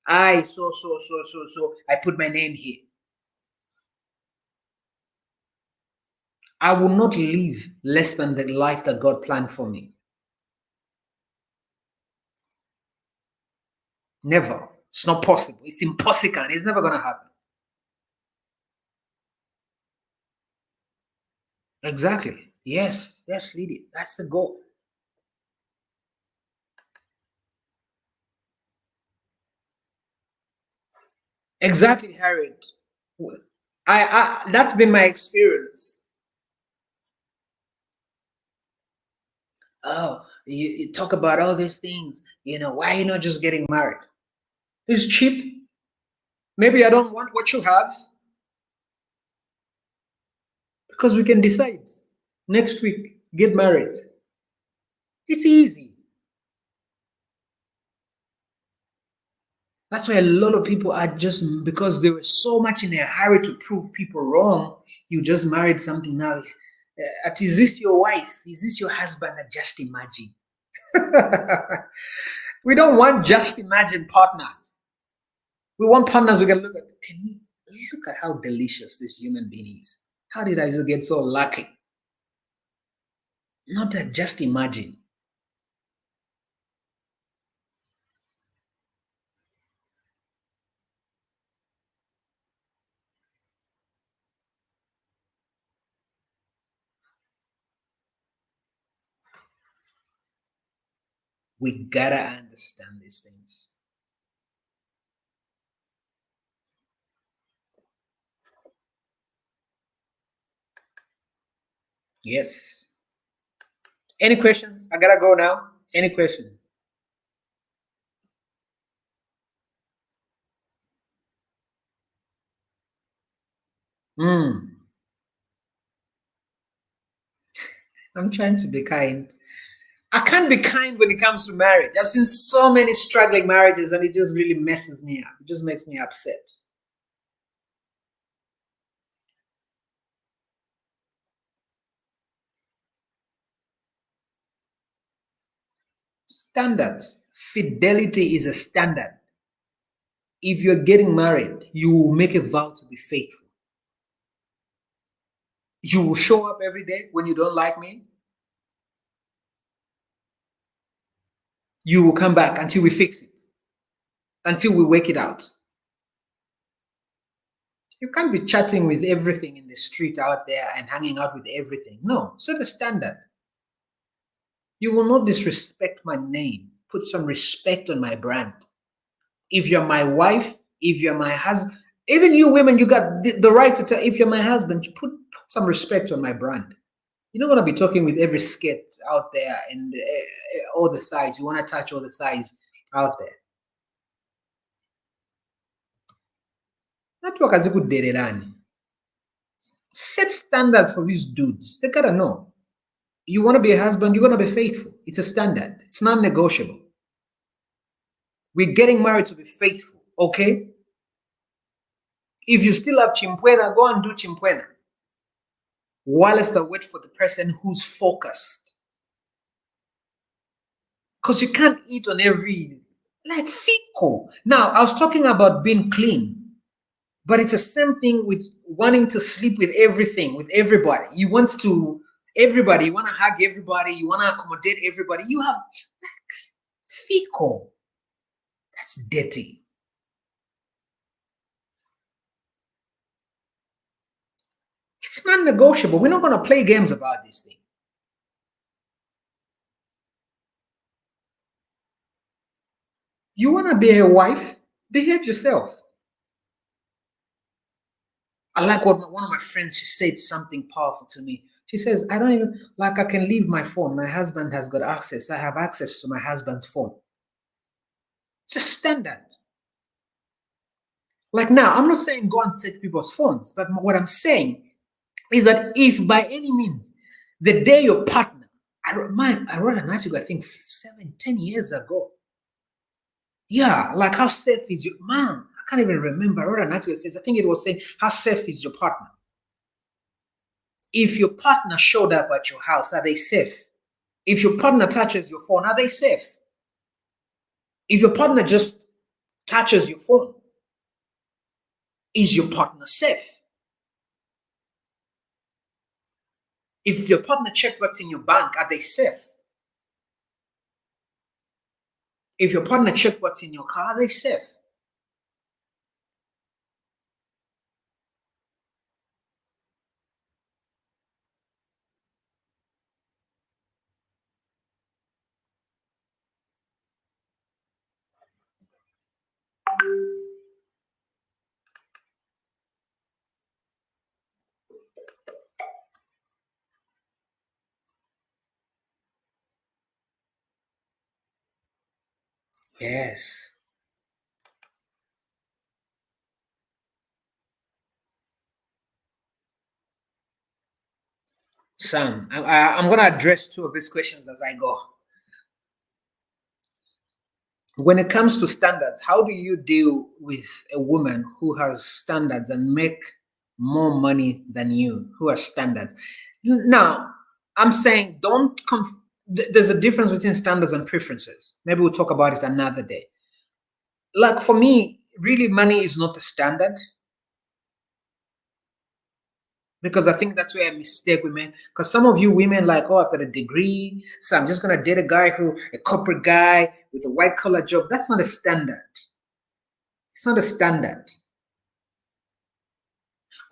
So. I put my name here. I will not live less than the life that God planned for me. Never. It's not possible. It's impossible. It's never going to happen. Exactly. Yes. Yes, Lydia. That's the goal. Exactly, Harriet. I that's been my experience. Oh, you talk about all these things. Why are you not just getting married? It's cheap. Maybe I don't want what you have because we can decide next week, get married. It's easy. That's why a lot of people are just because they were so much in a hurry to prove people wrong. You just married something now. Is this your wife? Is this your husband? Just imagine. We don't want just imagine partners. We want partners we can look at. Can you look at how delicious this human being is? How did I get so lucky? Not a just imagine. We gotta understand these things. Yes. Any questions? I gotta go now. Any questions? Hmm. I'm trying to be kind. I can't be kind when it comes to marriage. I've seen so many struggling marriages and it just really messes me up. It just makes me upset. Standards. Fidelity is a standard. If you're getting married, you will make a vow to be faithful. You will show up every day when you don't like me. You will come back until we fix it, until we work it out. You can't be chatting with everything in the street out there and hanging out with everything. No, set the standard. You will not disrespect my name. Put some respect on my brand. If you're my wife, if you're my husband, even you women, you got the right to tell. If you're my husband, put some respect on my brand. You're not going to be talking with every skit out there and all the thighs. You want to touch all the thighs out there. Network has a good data. Set standards for these dudes. They gotta know. You want to be a husband, you're gonna be faithful. It's a standard. It's non-negotiable. We're getting married to be faithful, okay? If you still have chimpwena, go and do chimpwena. Whilst I wait for the person who's focused. Because you can't eat on every, like fico. Now, I was talking about being clean. But it's the same thing with wanting to sleep with everything, with everybody. You want to everybody, you want to hug everybody, you want to accommodate everybody. You have like fecal. That's dirty. It's non-negotiable. We're not going to play games about this thing. You want to be a wife? Behave yourself. I like what one of my friends, she said something powerful to me. She says, I don't even, like I can leave my phone. My husband has got access. I have access to my husband's phone. It's a standard. Like now, I'm not saying go and set people's phones, but what I'm saying is that if by any means, the day your partner, I wrote an article, I think 10 years ago. Yeah, like how safe is your man? I can't even remember. I wrote an article that says, I think it was saying, how safe is your partner? If your partner showed up at your house, are they safe? If your partner touches your phone, are they safe? If your partner just touches your phone, is your partner safe? If your partner checked what's in your bank, are they safe? If your partner checked what's in your car, are they safe? Yes. Sam, I'm going to address two of these questions as I go. When it comes to standards, how do you deal with a woman who has standards and make more money than you, who has standards? Now, I'm saying there's a difference between standards and preferences. Maybe we'll talk about it another day. Like for me, really, money is not the standard. Because I think that's where a mistake we made. Because some of you women like, oh, I've got a degree, so I'm just gonna date a corporate guy with a white collar job. That's not a standard. It's not a standard.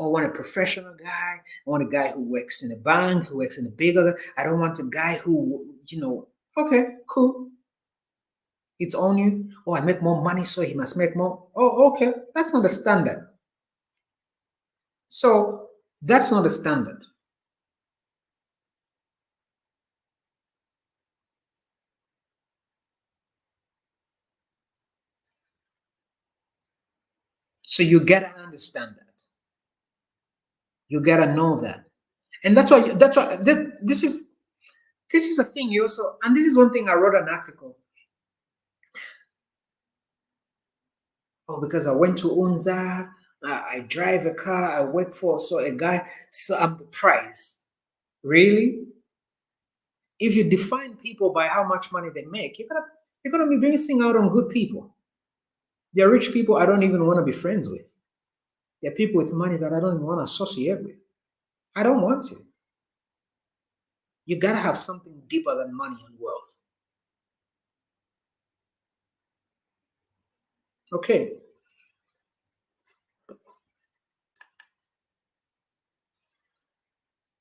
I want a professional guy. I want a guy who works in a bank, who works in a bigger. I don't want a guy who, okay, cool. It's on you. Oh, I make more money, so he must make more. Oh, okay. That's not a standard. So that's not a standard. So you gotta understand that. You gotta know that, and that's why this is a thing you also, and this is one thing I wrote an article. Oh, because I went to Unza, I drive a car, I work for so a guy, so I'm the price. Really? If you define people by how much money they make, you're gonna be missing out on good people. There are rich people I don't even want to be friends with. There are people with money that I don't even want to associate with. I don't want to. You gotta have something deeper than money and wealth. Okay.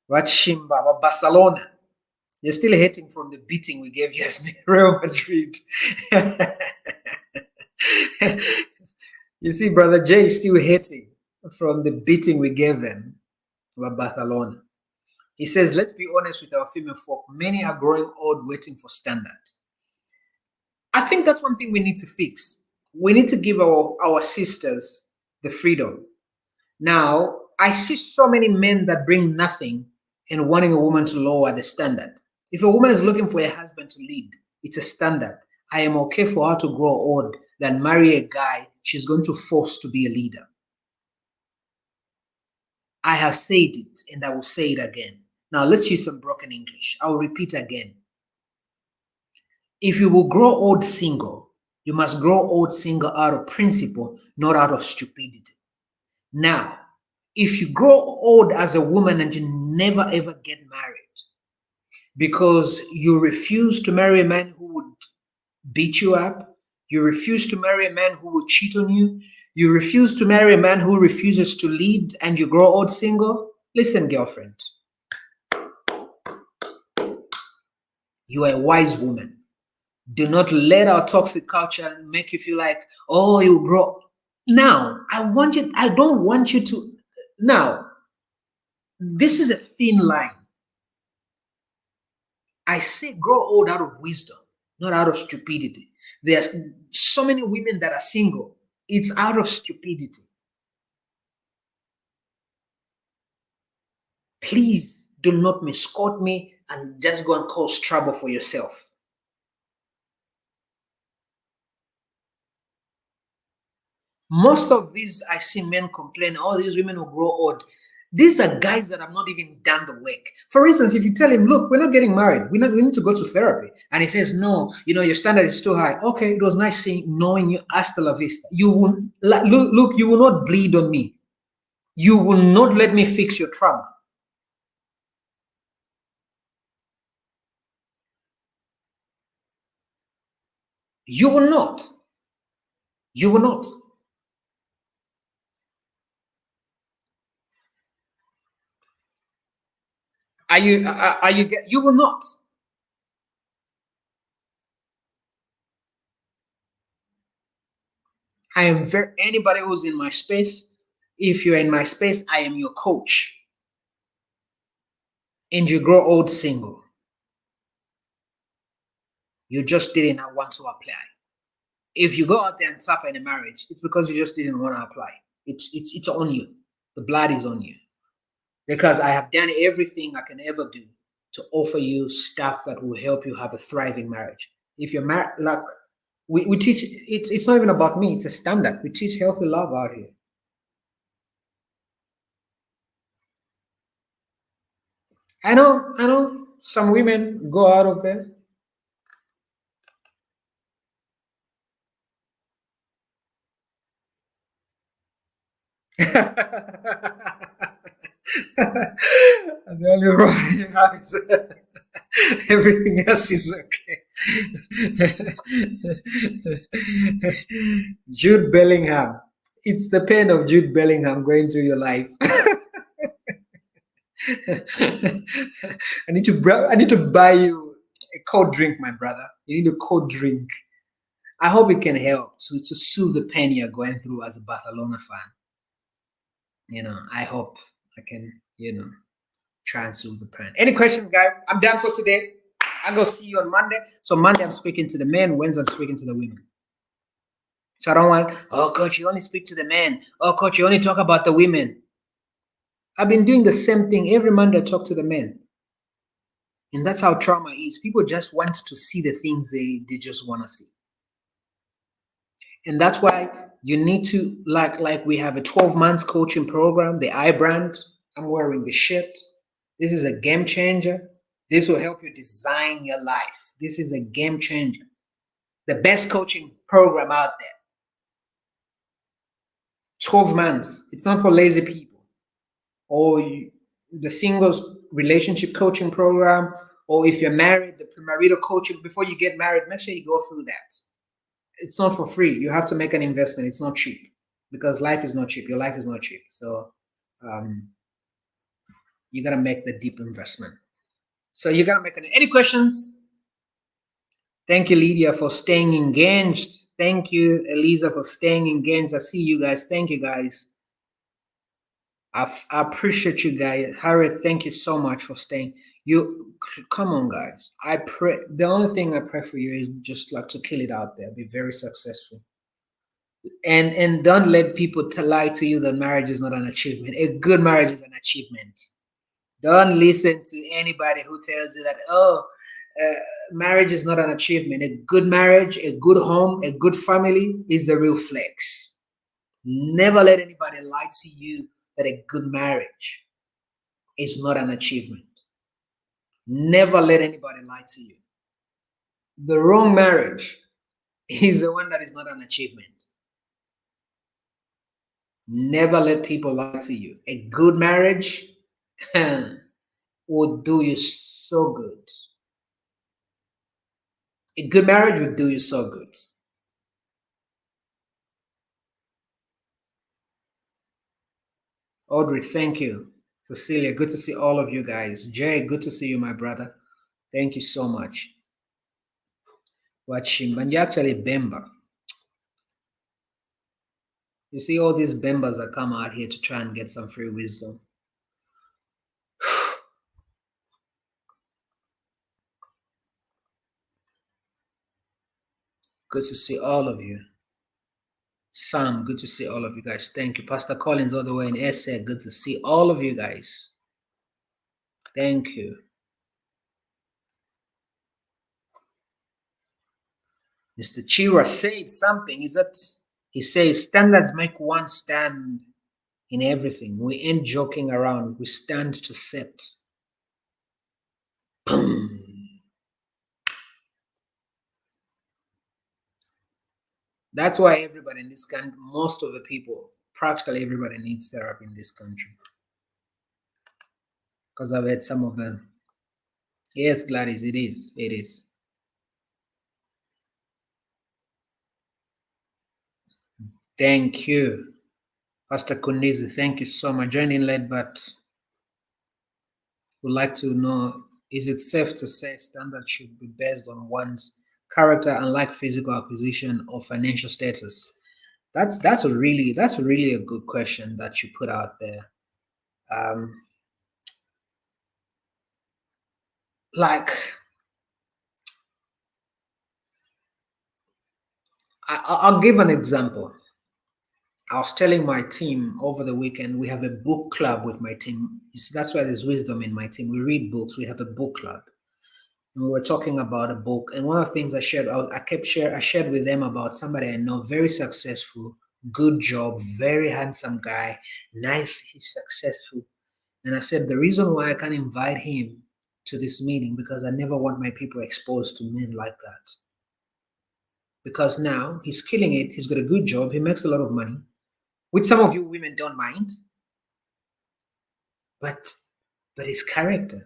What Shimba, what Barcelona? You're still hating from the beating we gave you as Real Madrid. You see, Brother Jay is still hating from the beating we gave them about Barcelona. He says, let's be honest with our female folk. Many are growing old waiting for standard. I think that's one thing we need to fix. We need to give our sisters the freedom. Now, I see so many men that bring nothing and wanting a woman to lower the standard. If a woman is looking for a husband to lead, it's a standard. I am okay for her to grow old than marry a guy she's going to force to be a leader. I have said it and I will say it again. Now, let's use some broken English. I will repeat again. If you will grow old single, you must grow old single out of principle, not out of stupidity. Now, if you grow old as a woman and you never ever get married because you refuse to marry a man who would beat you up, you refuse to marry a man who will cheat on you, you refuse to marry a man who refuses to lead, and you grow old single, listen, girlfriend, you are a wise woman. Do not let our toxic culture make you feel like, oh, you grow. Now, I don't want you to. Now, this is a thin line. I say grow old out of wisdom, not out of stupidity. There's so many women that are single. It's out of stupidity. Please do not misquote me and just go and cause trouble for yourself. Most of these, I see men complain, oh, these women will grow old. These are guys that have not even done the work. For instance, if you tell him, look, we're not getting married, we need to go to therapy. And he says, no, your standard is too high. Okay, it was nice knowing you, hasta la vista. You will, look, you will not bleed on me. You will not let me fix your trauma. You will not. You will not. You will not. I am anybody who's in my space, if you're in my space, I am your coach. And you grow old single. You just didn't want to apply. If you go out there and suffer in a marriage, it's because you just didn't want to apply. It's on you. The blood is on you. Because I have done everything I can ever do to offer you stuff that will help you have a thriving marriage. If you're married, like we teach, it's not even about me, it's a standard. We teach healthy love out here. I know some women go out of there. And the only wrong you have is everything else is okay. Jude Bellingham. It's the pain of Jude Bellingham going through your life. I need to buy you a cold drink, my brother. You need a cold drink. I hope it can help to soothe the pain you're going through as a Barcelona fan. I hope I can, try and soothe the pain. Any questions, guys? I'm done for today. I'm going to see you on Monday. So Monday, I'm speaking to the men. Wednesday, I'm speaking to the women. So I don't want, oh, coach, you only speak to the men. Oh, coach, you only talk about the women. I've been doing the same thing. Every Monday, I talk to the men. And that's how trauma is. People just want to see the things they just want to see. And that's why you need to, like we have a 12 months coaching program, the iBrand. I'm wearing the shirt. This is a game changer. This will help you design your life. This is a game changer. The best coaching program out there. 12 months. It's not for lazy people. Or the singles relationship coaching program, or if you're married, the premarital coaching. Before you get married, make sure you go through that. It's not for free. You have to make an investment. It's not cheap, because life is not cheap. Your life is not cheap. So um, you got to make the deep investment. So you got to make any questions? Thank you, Lydia, for staying engaged. Thank you, Eliza, for staying engaged. I see you guys. Thank you, guys. I appreciate you guys. Harriet, thank you so much for staying. You come on, guys. I pray. The only thing I pray for you is just like to kill it out there. Be very successful. And don't let people lie to you that marriage is not an achievement. A good marriage is an achievement. Don't listen to anybody who tells you that, oh, marriage is not an achievement. A good marriage, a good home, a good family is the real flex. Never let anybody lie to you that a good marriage is not an achievement. Never let anybody lie to you. The wrong marriage is the one that is not an achievement. Never let people lie to you. A good marriage will do you so good. A good marriage will do you so good. Audrey, thank you. Cecilia, good to see all of you guys. Jay, good to see you, my brother. Thank you so much. Wachimbanji, actually Bemba. You see all these Bembas that come out here to try and get some free wisdom. Good to see all of you. Sam, good to see all of you guys. Thank you. Pastor Collins, all the way in SA, good to see all of you guys. Thank you. Mr. Chira said something. Is that he says standards make one stand in everything. We ain't joking around. We stand to set. Boom. That's why everybody in this country, most of the people, practically everybody needs therapy in this country. Because I've had some of them. Yes, Gladys, it is. It is. Thank you. Pastor Kundizi, thank you so much. Joining late, but would like to know, is it safe to say standards should be based on one's character, unlike physical acquisition or financial status? That's a really a good question that you put out there. Like I'll give an example. I was telling my team over the weekend, we have a book club with my team. That's why there's wisdom in my team. We read books. We have a book club. And we were talking about a book. And one of the things I shared, I shared with them about somebody I know, very successful, good job, very handsome guy, nice, he's successful. And I said, the reason why I can't invite him to this meeting, because I never want my people exposed to men like that. Because now he's killing it. He's got a good job. He makes a lot of money, which some of you women don't mind. But his character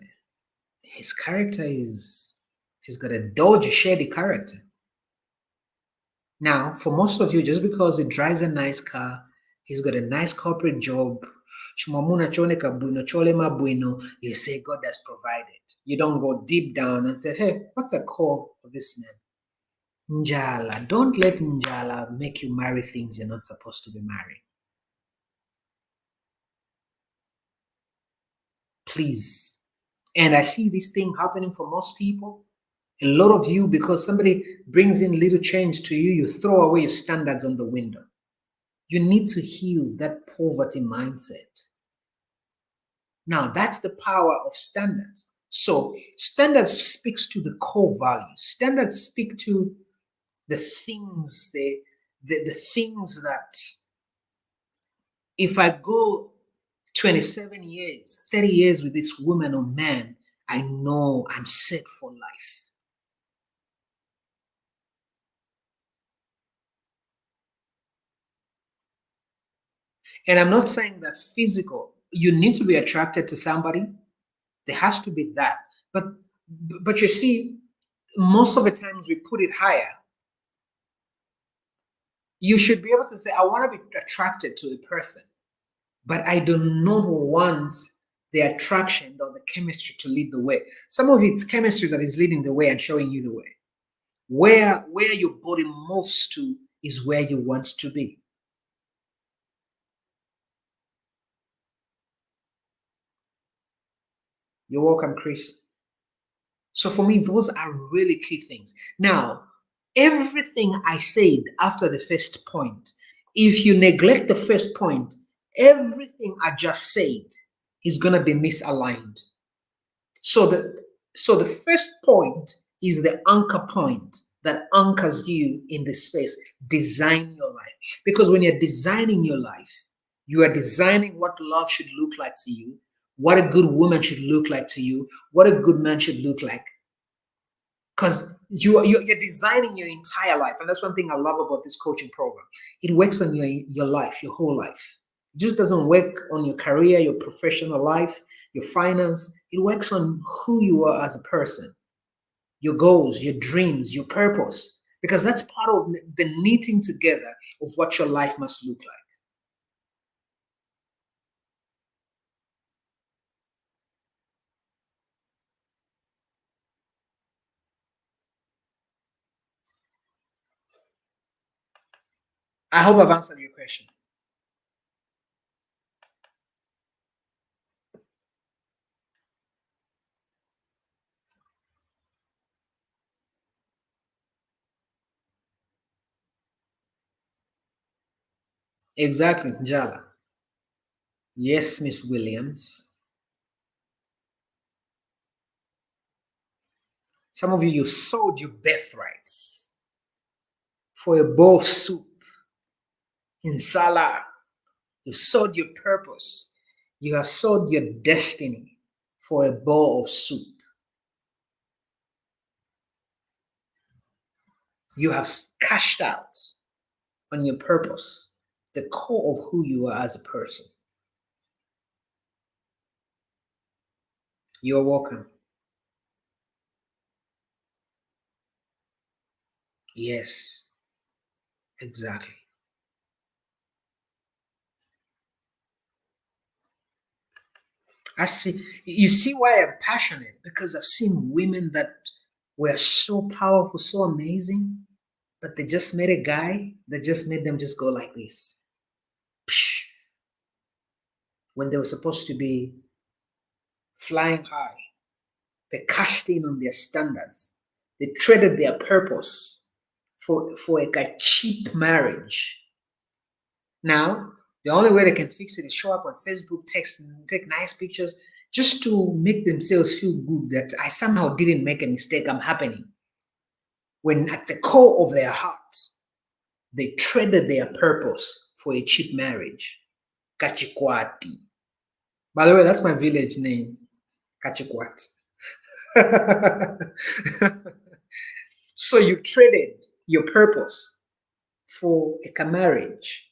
is, he's got a dodgy, shady character. Now, for most of you, just because he drives a nice car, he's got a nice corporate job, you say God has provided. You don't go deep down and say, hey, what's the core of this man? Njala. Don't let Njala make you marry things you're not supposed to be marrying. Please. And I see this thing happening for most people. A lot of you, because somebody brings in little change to you, you throw away your standards on the window. You need to heal that poverty mindset. Now, that's the power of standards. So, standards speaks to the core values. Standards speak to the things, the things that if I go 27 years, 30 years with this woman or man, I know I'm set for life. And I'm not saying that physical you need to be attracted to somebody. There has to be that. But you see, most of the times we put it higher. You should be able to say, I want to be attracted to a person, but I do not want the attraction or the chemistry to lead the way. Some of it's chemistry that is leading the way and showing you the way. Where your body moves to is where you want to be. You're welcome, Chris. So for me, those are really key things. Now, everything I said after the first point, if you neglect the first point, everything I just said is going to be misaligned. So the first point is the anchor point that anchors you in the space. Design your life. Because when you're designing your life, you are designing what love should look like to you, what a good woman should look like to you, what a good man should look like. Because you're designing your entire life. And that's one thing I love about this coaching program. It works on your life, your whole life. It just doesn't work on your career, your professional life, your finance. It works on who you are as a person, your goals, your dreams, your purpose, because that's part of the knitting together of what your life must look like. I hope I've answered your question. Exactly, Jala. Yes, Miss Williams. Some of you, you've sold your birthrights for a bowl of soup in Salah. You've sold your purpose. You have sold your destiny for a bowl of soup. You have cashed out on your purpose, the core of who you are as a person. You're welcome. Yes, exactly. I see. You see why I'm passionate? Because I've seen women that were so powerful, so amazing, but they just met a guy that just made them just go like this. Psh, when they were supposed to be flying high. They cashed in on their standards. They traded their purpose for a cheap marriage. Now, the only way they can fix it is show up on Facebook, text, and take nice pictures just to make themselves feel good that I somehow didn't make a mistake, I'm happening. When at the core of their hearts, they traded their purpose for a cheap marriage. Kachikwati. By the way, that's my village name, Kachikwati. So you traded your purpose for a marriage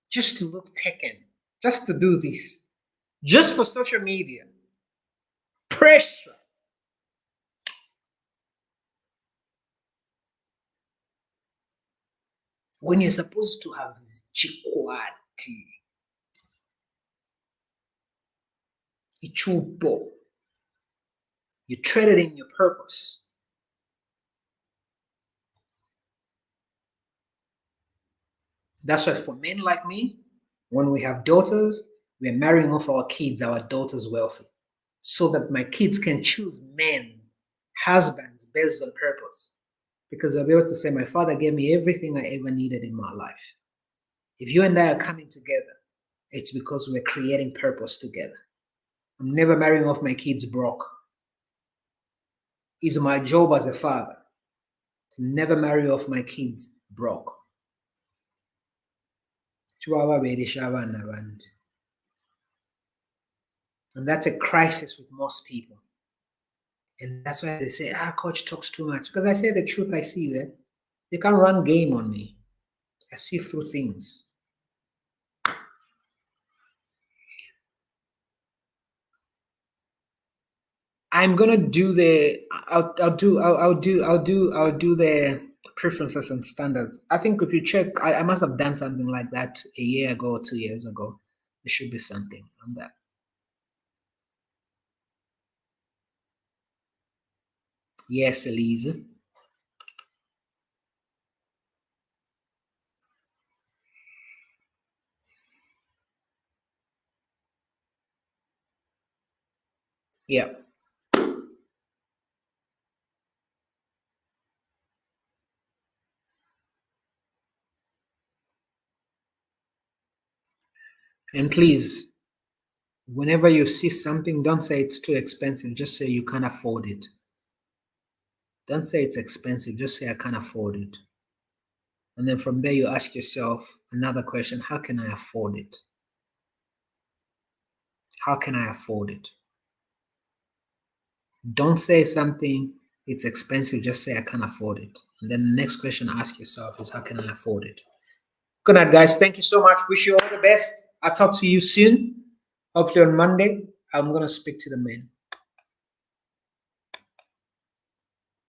just to look taken, just to do this, just for social media. Pressure. When you're supposed to have chikwati, ichupo, you traded in your purpose. That's why for men like me, when we have daughters, we're marrying off our kids, our daughters wealthy, so that my kids can choose men, husbands based on purpose. Because I'll be able to say, my father gave me everything I ever needed in my life. If you and I are coming together, it's because we're creating purpose together. I'm never marrying off my kids broke. It's my job as a father to never marry off my kids broke. And that's a crisis with most people. And that's why they say, coach talks too much. Because I say the truth, I see that. They can't run game on me. I see through things. I'm gonna do the. I'll do the preferences and standards. I think if you check, I must have done something like that a year ago or 2 years ago. There should be something on that. Yes, Elise. Yeah. And please, whenever you see something, don't say it's too expensive. Just say you can't afford it. Don't say it's expensive. Just say I can't afford it. And then from there, you ask yourself another question: how can I afford it? How can I afford it? Don't say something, it's expensive, just say I can't afford it. And then the next question ask yourself is how can I afford it? Good night, guys. Thank you so much. Wish you all the best. I'll talk to you soon. Hopefully on Monday. I'm gonna speak to the men.